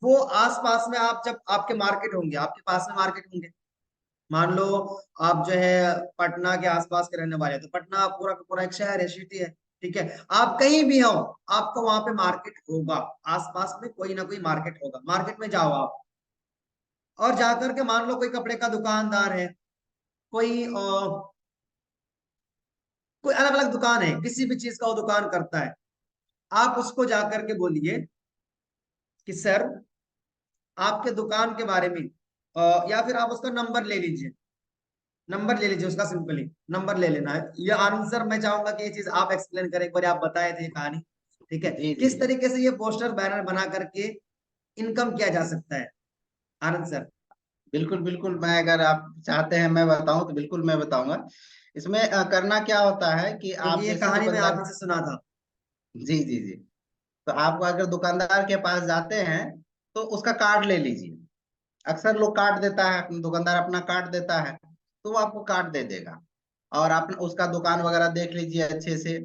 वो आसपास में, आप जब आपके मार्केट होंगे, आपके पास में मार्केट होंगे, मान लो आप जो है पटना के आसपास के रहने वाले हैं, तो पटना पूरा का पूरा एक शहर है, सिटी है। ठीक है, आप कहीं भी हो, आपको वहां पे मार्केट होगा, आसपास में कोई ना कोई मार्केट होगा। मार्केट में जाओ आप, और जाकर के मान लो कोई कपड़े का दुकानदार है, कोई कोई अलग अलग दुकान है, किसी भी चीज का वो दुकान करता है, आप उसको जाकर के बोलिए कि सर आपके दुकान के बारे में, या फिर आप उसका नंबर ले लीजिए, नंबर ले लीजिए उसका, सिंपली नंबर ले लेना है। ये आंसर मैं चाहूंगा कि ये चीज आप एक्सप्लेन करें, एक बार आप बताए थे ये कहानी। ठीक है, जी जी किस तरीके से ये पोस्टर बैनर बना करके इनकम किया जा सकता है, आनंद सर? बिल्कुल बिल्कुल, मैं अगर आप चाहते हैं मैं बताऊं तो बिल्कुल मैं बताऊंगा। इसमें करना क्या होता है कि क्योंकि आप ये जैसे कहानी मैं आप दुकानदार, ही से सुना था। जी जी जी, तो आप अगर दुकानदार के पास जाते हैं तो उसका कार्ड ले लीजिए। अक्सर लोग कार्ड देता है, अपना दुकानदार अपना कार्ड देता है, तो वो आपको कार्ड दे देगा। और आप उसका दुकान वगैरह देख लीजिए अच्छे से।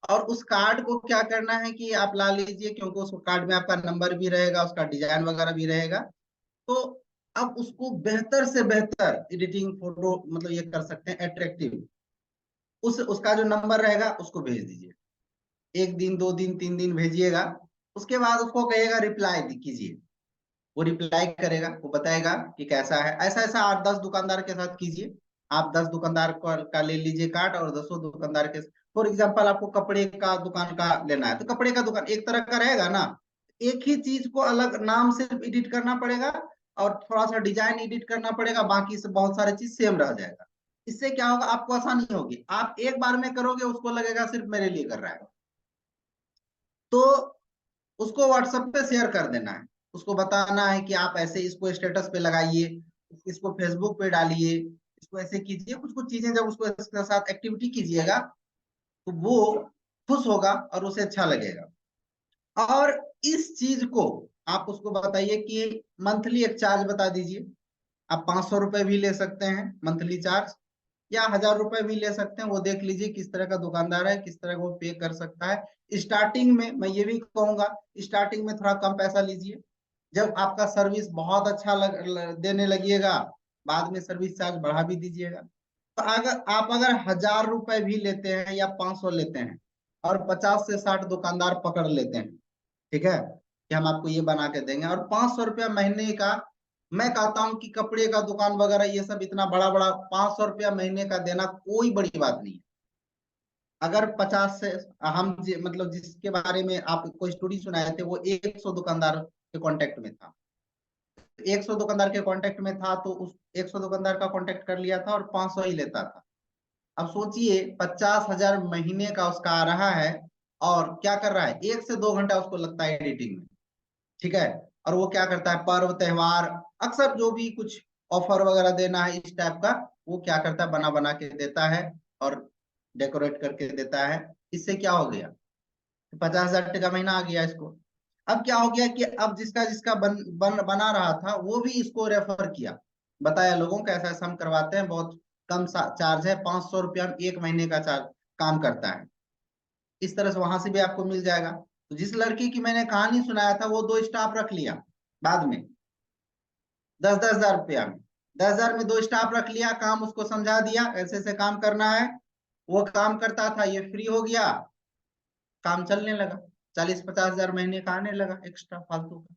और उस कार्ड को क्या करना है कि आप ला लीजिए, क्योंकि उस कार्ड में आपका नंबर भी रहेगा, उसका डिजाइन वगैरह भी रहेगा। तो अब उसको बेहतर से बेहतर एडिटिंग फोटो मतलब ये कर सकते हैं अट्रैक्टिव। उस उसका जो नंबर रहेगा उसको भेज दीजिए। 1 दिन 2 दिन 3 दिन भेजिएगा। उसके बाद उसको कहिएगा रिप्लाई कीजिए। वो रिप्लाई करेगा, वो बताएगा कि कैसा है। ऐसा ऐसा 8-10 दुकानदार के साथ कीजिए। आप 10 दुकानदार का ले लीजिए कार्ड, और 10 दुकानदार के, फॉर एग्जाम्पल आपको कपड़े का दुकान का लेना है, तो कपड़े का दुकान एक तरह का रहेगा ना। एक ही चीज को अलग नाम से एडिट करना पड़ेगा, और थोड़ा सा डिजाइन एडिट करना पड़ेगा, बाकी से बहुत सारे चीज सेम रह जाएगा। इससे क्या होगा, आपको आसानी होगी। आप एक बार में करोगे, उसको लगेगा सिर्फ मेरे लिए कर रहा है। तो उसको व्हाट्सएप पे शेयर कर देना है। उसको बताना है कि आप ऐसे इसको स्टेटस पे लगाइए, इसको फेसबुक पे डालिए, इसको ऐसे कीजिए। कुछ कुछ चीजें जब उसको इसके साथ एक्टिविटी कीजिएगा, तो वो खुश होगा और उसे अच्छा लगेगा। और इस चीज को आप उसको बताइए कि मंथली एक चार्ज बता दीजिए। आप 500 रुपए भी ले सकते हैं मंथली चार्ज, या 1000 रुपए भी ले सकते हैं। वो देख लीजिए किस तरह का दुकानदार है, किस तरह का वो पे कर सकता है। स्टार्टिंग में मैं ये भी कहूंगा, स्टार्टिंग में थोड़ा कम पैसा लीजिए। जब आपका सर्विस बहुत अच्छा देने लगिएगा, बाद में सर्विस चार्ज बढ़ा भी दीजिएगा। तो अगर 1000 रुपए भी लेते हैं या 500 लेते हैं, और 50 से 60 दुकानदार पकड़ लेते हैं, ठीक है, कि हम आपको ये बना के देंगे, और 500 रुपया महीने का। मैं कहता हूँ कि कपड़े का दुकान वगैरह ये सब इतना बड़ा बड़ा 500 रुपया महीने का देना कोई बड़ी बात नहीं है। अगर 50 से, हम मतलब जिसके बारे में आपको स्टोरी सुनाए थे, वो 100 दुकानदार के कांटेक्ट में था। 100 दुकानदार के कांटेक्ट में था, तो उस 100 दुकानदार का कांटेक्ट कर लिया था, और 500 ही लेता था। अब सोचिए 50,000 महीने का उसका आ रहा है, और क्या कर रहा है, 1 से 2 घंटा उसको लगता है एडिटिंग में, ठीक है। और वो क्या करता है, पर्व त्योहार, अक्सर जो भी कुछ ऑफर वगैरह देना है इस टाइप का, वो क्या करता है, बना बना के देता है, और डेकोरेट करके देता है। इससे क्या हो गया, 50,000 का महीना आ गया इसको। अब क्या हो गया कि अब जिसका जिसका बना रहा था, वो भी इसको रेफर किया, बताया लोगों को ऐसा ऐसा हम करवाते हैं, बहुत कम चार्ज है, 500 रुपया में 1 महीने का चार्ज काम करता है। इस तरह से वहां से भी आपको मिल जाएगा। तो जिस लड़की की मैंने कहानी सुनाया था, वो 2 स्टाफ रख लिया बाद में, 10-10 हजार रुपया में। 10 हजार में 2 स्टाफ रख लिया, काम उसको समझा दिया ऐसे ऐसे काम करना है। वो काम करता था, ये फ्री हो गया, काम चलने लगा। 40-50 हजार महीने का आने लगा एक्स्ट्रा फालतू का।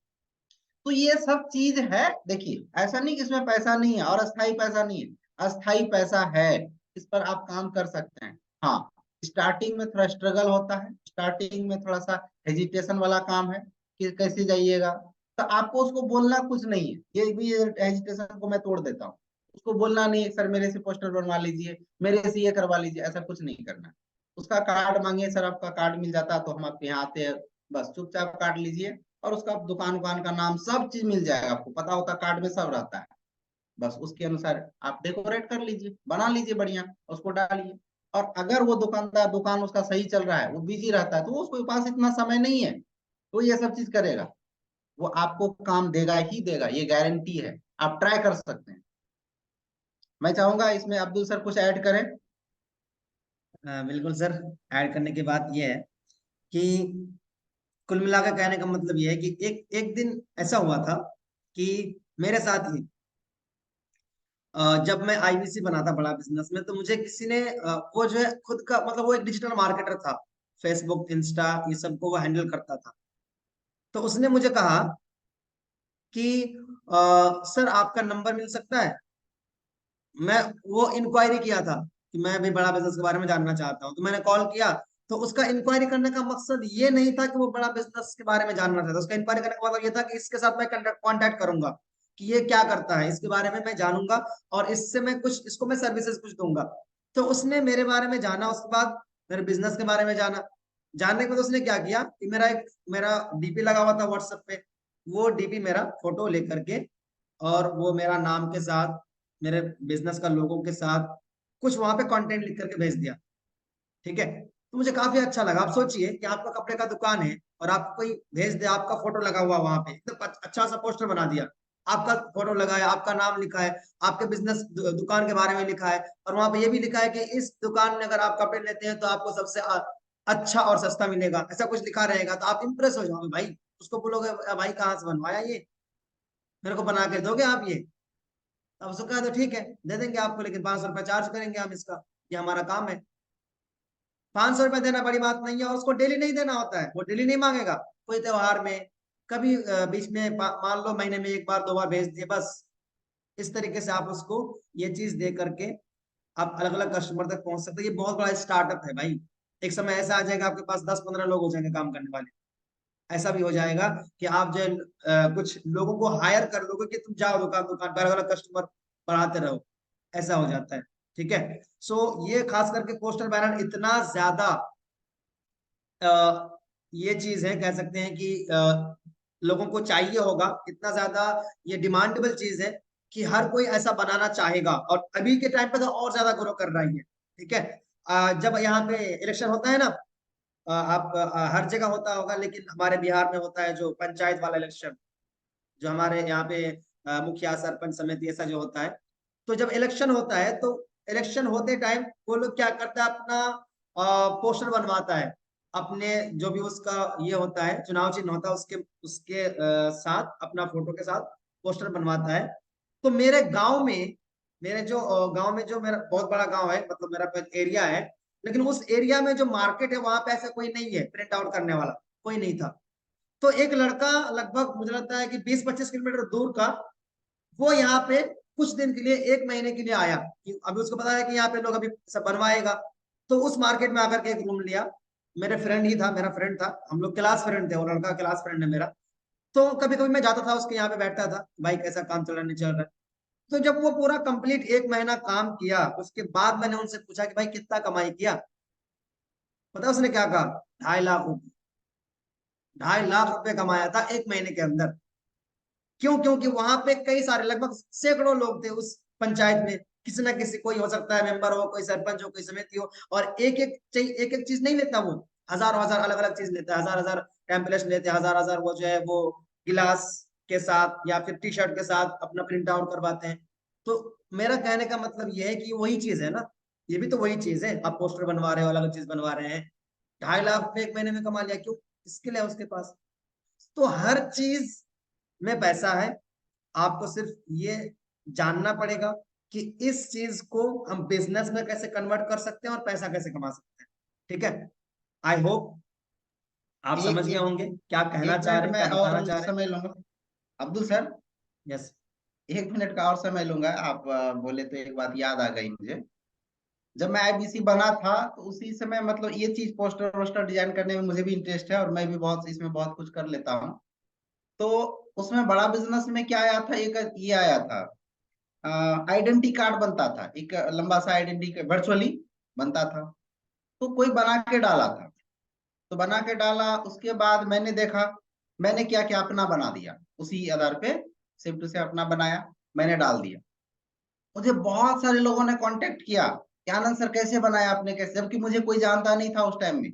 तो ये सब चीज है। देखिए, ऐसा नहीं कि इसमें पैसा नहीं है, और अस्थाई पैसा नहीं है, अस्थाई पैसा है। इस पर आप काम कर सकते हैं। हाँ, स्टार्टिंग में थोड़ा स्ट्रगल होता है, स्टार्टिंग में थोड़ा सा हेजिटेशन वाला काम है कि कैसे जाइएगा। तो आपको उसको बोलना कुछ नहीं है, ये भी हेजिटेशन को मैं तोड़ देता हूँ। उसको बोलना नहीं है सर मेरे से पोस्टर बनवा लीजिए, मेरे से ये करवा लीजिए, ऐसा कुछ नहीं करना। उसका कार्ड मांगिए, सर आपका कार्ड मिल जाता तो हम आपके यहाँ आते हैं, बस चुपचाप काट लीजिए। और उसका दुकान उकान का नाम सब चीज मिल जाएगा, आपको पता होता, कार्ड में सब रहता है। बस उसके अनुसार आप डेकोरेट कर लीजिए, बना लीजिए बढ़िया, उसको डालिए। और अगर वो दुकानदार दुकान उसका सही चल रहा है, वो बिजी रहता है, तो उसके पास इतना समय नहीं है, तो ये सब चीज करेगा। वो आपको काम देगा ही देगा, ये गारंटी है। आप ट्राई कर सकते हैं। मैं चाहूंगा इसमें अब्दुल सर कुछ ऐड करें। बिल्कुल सर। ऐड करने की बात यह है कि कुल मिलाकर कहने का मतलब यह है कि एक एक दिन ऐसा हुआ था कि मेरे साथ ही जब मैं आईबीसी बना था बड़ा बिजनेस में, तो मुझे किसी ने वो जो है खुद का मतलब वो एक डिजिटल मार्केटर था, फेसबुक इंस्टा ये सब को वो हैंडल करता था। तो उसने मुझे कहा कि सर आपका नंबर मिल सकता है। मैं वो इंक्वायरी किया था कि मैं भी बड़ा बिजनेस के बारे में जानना चाहता हूँ, तो मैंने कॉल किया। तो उसका इंक्वायरी करने का मकसद ये नहीं था कि वो बड़ा बिजनेस के बारे में जानना चाहता, उसका इंक्वायरी करने का मतलब ये था कि इसके साथ मैं कांटेक्ट करूंगा, कि ये क्या करता है, इसके बारे में मैं जानूंगा, और इससे मैं कुछ इसको मैं सर्विसेज कुछ दूंगा। तो उसने मेरे बारे में जाना, उसके बाद मेरे बिजनेस के बारे में जाना। जानने के बाद उसने क्या किया कि मेरा डीपी लगा हुआ था व्हाट्सएप पे, वो डीपी मेरा फोटो लेकर के, और वो मेरा नाम के साथ, मेरे बिजनेस का लोगों के साथ कुछ वहां पे कंटेंट लिख करके भेज दिया, ठीक है। तो मुझे काफी अच्छा लगा। आप सोचिए कि आपका कपड़े का दुकान है और आपको कोई भेज दे, आपका फोटो लगा हुआ वहां पे, एकदम अच्छा सा पोस्टर बना दिया, आपका फोटो लगा है, आपका नाम लिखा है, आपके बिजनेस दुकान के बारे में लिखा है, और वहां पे ये भी लिखा है कि इस दुकान में अगर आप कपड़े लेते हैं तो आपको सबसे अच्छा और सस्ता मिलेगा, ऐसा कुछ लिखा रहेगा, तो आप इंप्रेस हो जाओगे भाई। उसको बोलोगे भाई कहाँ से बनवाया ये, मेरे को बना के दोगे आप ये? अब उसको कहा तो ठीक है दे देंगे आपको, लेकिन 500 रुपये चार्ज करेंगे हम इसका, ये हमारा काम है। 500 रुपये देना बड़ी बात नहीं है, और उसको डेली नहीं देना होता है, वो डेली नहीं मांगेगा। कोई त्योहार में कभी बीच में मान लो महीने में एक बार दो बार भेज दिए बस। इस तरीके से आप उसको ये चीज दे करके आप अलग अलग कस्टमर तक पहुंच सकते हैं। ये बहुत बड़ा स्टार्टअप है भाई। एक समय ऐसा आ जाएगा आपके पास 10-15 लोग हो जाएंगे काम करने वाले। ऐसा भी हो जाएगा कि आप जो कुछ लोगों को हायर कर लोगे कि तुम जाओ दुकान दुकान पर अलग अलग कस्टमर बढ़ाते रहो, ऐसा हो जाता है, ठीक है। सो ये खास करके पोस्टर बैनर इतना ज्यादा ये चीज है, कह सकते हैं कि लोगों को चाहिए होगा, इतना ज्यादा ये डिमांडेबल चीज है कि हर कोई ऐसा बनाना चाहेगा, और अभी के टाइम पे तो और ज्यादा ग्रो कर रही है, ठीक है। जब यहाँ पे इलेक्शन होता है ना, आप हर जगह होता होगा, लेकिन हमारे बिहार में होता है जो पंचायत वाला इलेक्शन, जो हमारे यहाँ पे मुखिया सरपंच समिति ऐसा जो होता है। तो जब इलेक्शन होता है तो इलेक्शन होते टाइम वो लोग क्या करता है, अपना पोस्टर बनवाता है, अपने जो भी उसका ये होता है चुनाव चिन्ह होता है उसके उसके साथ, अपना फोटो के साथ पोस्टर बनवाता है। तो मेरे गांव में, मेरे जो गांव में जो मेरा बहुत बड़ा गांव है, मतलब मेरा एरिया है, लेकिन उस एरिया में जो मार्केट है वहां पे ऐसा कोई नहीं है प्रिंट आउट करने वाला, कोई नहीं था। तो एक लड़का लगभग मुझे लगता है कि 20-25 किलोमीटर दूर का, वो यहाँ पे कुछ दिन के लिए, एक महीने के लिए आया, कि अभी उसको पता है कि यहाँ पे लोग अभी सब बनवाएगा। तो उस मार्केट में आकर के एक रूम लिया, मेरे फ्रेंड ही था, मेरा फ्रेंड था, हम लोग क्लास फ्रेंड थे, वो लड़का क्लास फ्रेंड है मेरा। तो कभी कभी मैं जाता था उसके यहाँ पे, बैठता था, भाई कैसा काम चल रहा है नहीं चल रहा है। तो जब वो पूरा कंप्लीट एक महीना काम किया, उसके बाद मैंने उनसे पूछा कि भाई कितना कमाई किया, पता उसने क्या कहा? 2.5 लाख रुपए। 2.5 लाख रुपए कमाया था एक महीने के अंदर। क्यों? क्योंकि वहां पे कई सारे, लगभग सैकड़ों लोग थे उस पंचायत में, किसी ना किसी, कोई हो सकता है मेंबर हो, कोई सरपंच हो, कोई समिति हो, और एक एक चीज नहीं लेता वो, हजार हजार अलग अलग चीज लेता है, हजार हजार टेम्पलेट लेते हैं, हजार हजार वो जो है वो गिलास के साथ या फिर टी शर्ट के साथ अपना प्रिंट आउट करवाते हैं। तो मेरा कहने का मतलब ये है कि वही चीज है ना, ये भी तो वही चीज है, आप पोस्टर बनवा रहे हो, अलग चीज बनवा रहे हैं। 2.5 लाख रुपए एक महीने में कमा लिया, क्यों? स्किल है उसके पास। तो हर चीज में पैसा है, आपको सिर्फ ये जानना पड़ेगा कि इस चीज को हम बिजनेस में कैसे कन्वर्ट कर सकते हैं और पैसा कैसे कमा सकते हैं, ठीक है। आई होप आप एक समझ गए एक होंगे क्या कहना एक चाह मिनट रहे हैं, मैं क्या और बताना चाह रहे हैं। समय लूंगा। Abdul sir, yes. 1 मिनट का और समय लूंगा। आप बोले तो एक बात याद आ गई मुझे। जब मैं आईबीसी बना था तो उसी समय मतलब ये चीज पोस्टर वोस्टर डिजाइन करने में मुझे भी इंटरेस्ट है, और मैं भी बहुत इसमें बहुत कुछ कर लेता हूँ। तो उसमें बड़ा बिजनेस में क्या आया था, एक ये आया था, आइडेंटिटी कार्ड बनता था, एक लंबा सा आइडेंटिटी वर्चुअली बनता था। तो कोई बना के डाला था, तो बना के डाला, उसके बाद मैंने देखा, मैंने क्या क्या अपना बना दिया उसी आधार पे, शिफ्ट से अपना बनाया, मैंने डाल दिया। मुझे बहुत सारे लोगों ने कांटेक्ट किया कि आनंद सर कैसे बनाया आपने, कैसे, जबकि मुझे कोई जानता नहीं था उस टाइम में।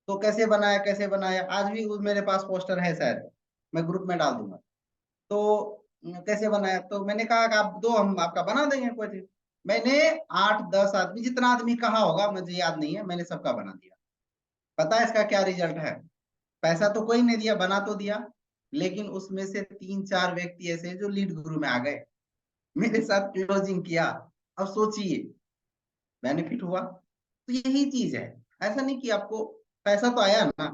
तो कैसे बनाया, कैसे बनाया, आज भी मेरे पास पोस्टर है शायद, मैं ग्रुप में डाल दूंगा। तो कैसे बनाया, तो मैंने कहा कि आप दो, हम आपका बना देंगे कोई चीज। मैंने 8-10 आदमी, जितना आदमी कहा होगा मुझे याद नहीं है, मैंने सबका बना दिया। पता है इसका क्या रिजल्ट है? पैसा तो कोई नहीं दिया, बना तो दिया, लेकिन उसमें से 3-4 व्यक्ति ऐसे जो लीड गुरु में आ गए, मेरे साथ क्लोजिंग किया। अब सोचिए, बेनिफिट हुआ। तो यही चीज है, ऐसा नहीं कि आपको पैसा तो आया ना,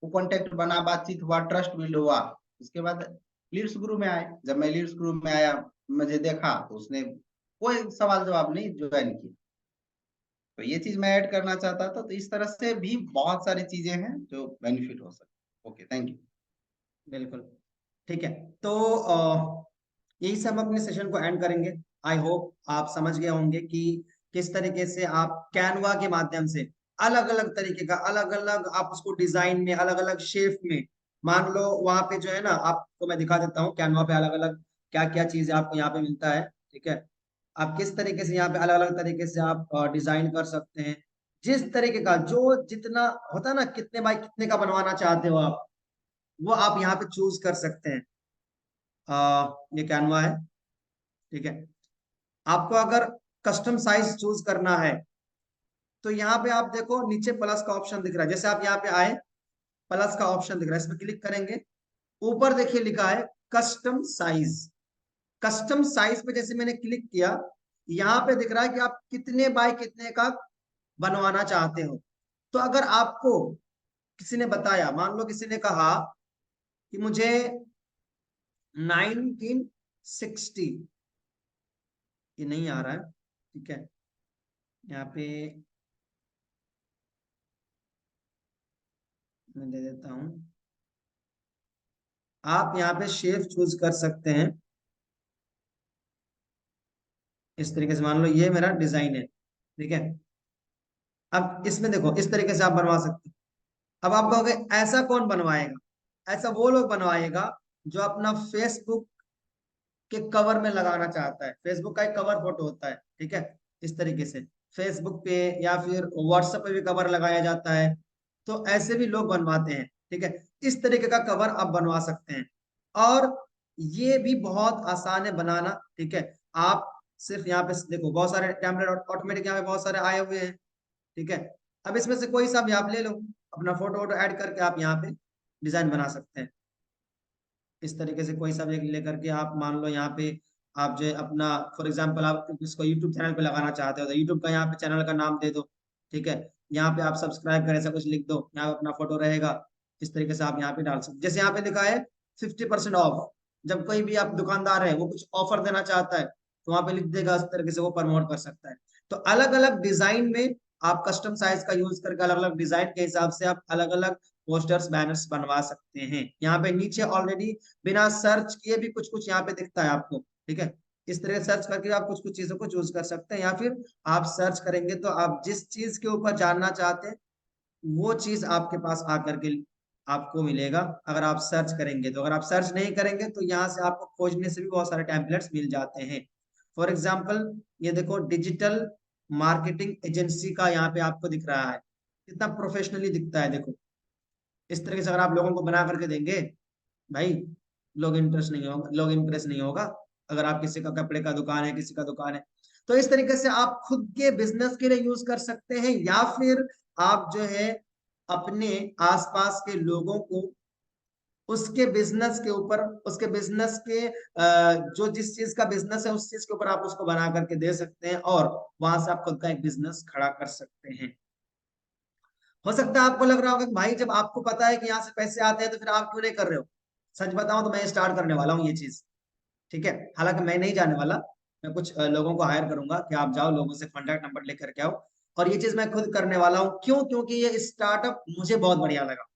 वो कांटेक्ट बना, बातचीत हुआ, ट्रस्ट बिल्ड हुआ। उसके बाद लीड्स ग्रुप में आए, जब मैं लीड्स ग्रुप में आया, मुझे देखा तो उसने कोई सवाल जवाब नहीं, ज्वाइन किया। तो ये चीज मैं ऐड करना चाहता था। तो इस तरह से भी बहुत सारी चीजें हैं जो बेनिफिट हो सकते। Okay, thank you. बिल्कुल, ठीक है। तो यही सब अपने सेशन को एंड करेंगे। आई होप आप समझ गए होंगे कि किस तरीके से आप कैनवा के माध्यम से अलग अलग तरीके का, अलग अलग आप उसको डिजाइन में, अलग अलग शेप में, मान लो वहां पे जो है ना, आपको मैं दिखा देता हूँ कैनवा पे अलग अलग क्या क्या चीजें आपको यहाँ पे मिलता है, ठीक है। आप किस तरीके से यहाँ पे अलग अलग तरीके से आप डिजाइन कर सकते हैं, जिस तरीके का जो जितना होता है ना, कितने बाय कितने का बनवाना चाहते हो आप, वो आप यहाँ पे चूज कर सकते हैं। ये कैनवा है, ठीक है। आपको अगर कस्टम साइज चूज करना है तो यहाँ पे आप देखो नीचे प्लस का ऑप्शन दिख रहा है, जैसे आप यहाँ पे आए प्लस का ऑप्शन दिख रहा है, इस पर क्लिक करेंगे, ऊपर देखिए लिखा है कस्टम साइज। कस्टम साइज पे जैसे मैंने क्लिक किया, यहाँ पे दिख रहा है कि आप कितने बाय कितने का बनवाना चाहते हो। तो अगर आपको किसी ने बताया, मान लो किसी ने कहा कि मुझे 1960, ये नहीं आ रहा है, ठीक है, यहाँ पे मैं दे देता हूं, आप यहाँ पे शेप चूज कर सकते हैं इस तरीके से। मान लो ये मेरा डिजाइन है, ठीक है। अब इसमें देखो इस तरीके से आप बनवा सकते हैं। अब आप कहोगे ऐसा कौन बनवाएगा, ऐसा वो लोग बनवाएगा जो अपना फेसबुक के कवर में लगाना चाहता है। फेसबुक का एक कवर फोटो होता है, ठीक है, इस तरीके से फेसबुक पे या फिर व्हाट्सएप पे भी कवर लगाया जाता है, तो ऐसे भी लोग बनवाते हैं, ठीक है। इस तरीके का कवर आप बनवा सकते हैं, और ये भी बहुत आसान है बनाना, ठीक है। आप सिर्फ यहाँ पे देखो बहुत सारे टेम्पलेट ऑटोमेटिक यहाँ पे बहुत सारे आए हुए हैं, ठीक है। अब इसमें से कोई सा भी आप ले लो, अपना फोटो वोटो ऐड करके आप यहाँ पे डिजाइन बना सकते हैं। इस तरीके से कोई सा भी लेकर के आप मान लो यहाँ पे आप जो है अपना, फॉर एग्जांपल आप इसको यूट्यूब चैनल पे लगाना चाहते हो तो यूट्यूब का यहाँ पे चैनल का नाम दे दो, ठीक है। यहाँ पे आप सब्सक्राइब करें ऐसा कुछ लिख दो, यहाँ पे अपना फोटो रहेगा, इस तरीके से आप यहाँ पे डाल सकते। जैसे यहाँ पे लिखा है 50% ऑफ, जब कोई भी आप दुकानदार है वो कुछ ऑफर देना चाहता है तो वहां पे लिख देगा, इस तरीके से वो प्रमोट कर सकता है। तो अलग अलग डिजाइन में आप कस्टम साइज का यूज करके अलग अलग डिजाइन के हिसाब से आप अलग अलग पोस्टर्स बैनर्स बनवा सकते हैं। यहाँ पे नीचे ऑलरेडी बिना सर्च किए भी कुछ कुछ यहाँ पे दिखता है आपको, ठीक है। इस तरह सर्च करके आप कुछ कुछ चीजों को चूज कर सकते हैं, या फिर आप सर्च करेंगे तो आप जिस चीज के ऊपर जानना चाहते हैं वो चीज आपके पास आकर के आपको मिलेगा, अगर आप सर्च करेंगे तो। अगर आप सर्च नहीं करेंगे तो यहाँ से आपको खोजने से भी बहुत सारे टेम्पलेट्स मिल जाते हैं। फॉर एग्जाम्पल ये देखो डिजिटल मार्केटिंग एजेंसी का यहाँ पे आपको दिख रहा है, कितना प्रोफेशनली दिखता है, देखो इस तरीके से अगर आप लोगों को बना करके देंगे भाई, लोग इंटरेस्ट नहीं होगा, लोग इंप्रेस नहीं होगा। अगर आप किसी का कपड़े का दुकान है, किसी का दुकान है, तो इस तरीके से आप खुद के बिजनेस के लिए यूज कर सकते हैं, या फिर आप जो है अपने आसपास के लोगों को उसके बिजनेस के ऊपर, उसके बिजनेस के जो जिस चीज का बिजनेस है उस चीज के ऊपर आप उसको बना करके दे सकते हैं, और वहां से आप खुद का एक बिजनेस खड़ा कर सकते हैं। हो सकता है आपको लग रहा होगा कि भाई जब आपको पता है कि यहाँ से पैसे आते हैं तो फिर आप क्यों नहीं कर रहे हो। सच बताऊं तो मैं स्टार्ट करने वाला हूँ ये चीज, ठीक है। हालांकि मैं नहीं जाने वाला, मैं कुछ लोगों को हायर करूंगा कि आप जाओ लोगों से कॉन्टैक्ट नंबर लेकर के आओ, और ये चीज मैं खुद करने वाला हूँ। क्यों? क्योंकि ये स्टार्टअप मुझे बहुत बढ़िया लगा।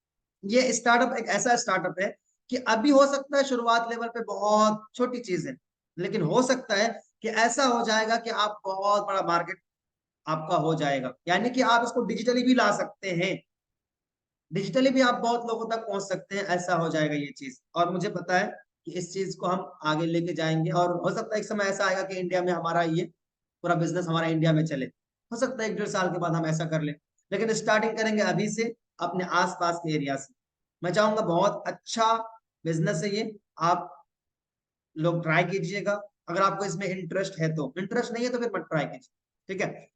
ये स्टार्टअप एक ऐसा स्टार्टअप है कि अभी हो सकता है शुरुआत लेवल पे बहुत छोटी चीज है, लेकिन हो सकता है कि ऐसा हो जाएगा कि आप बहुत बड़ा मार्केट आपका हो जाएगा, यानी कि आप इसको डिजिटली भी ला सकते हैं, डिजिटली भी आप बहुत लोगों तक पहुंच सकते हैं, ऐसा हो जाएगा ये चीज। और मुझे पता है कि इस चीज को हम आगे लेके जाएंगे, और हो सकता है एक समय ऐसा आएगा कि इंडिया में हमारा ये पूरा बिजनेस हमारा इंडिया में चले। हो सकता है 1-1.5 साल के बाद हम ऐसा कर ले, लेकिन स्टार्टिंग करेंगे अभी से अपने आसपास के एरिया से। मैं चाहूंगा बहुत अच्छा बिजनेस है ये, आप लोग ट्राई कीजिएगा। अगर आपको इसमें इंटरेस्ट है तो, इंटरेस्ट नहीं है तो फिर मत ट्राई कीजिए, ठीक है।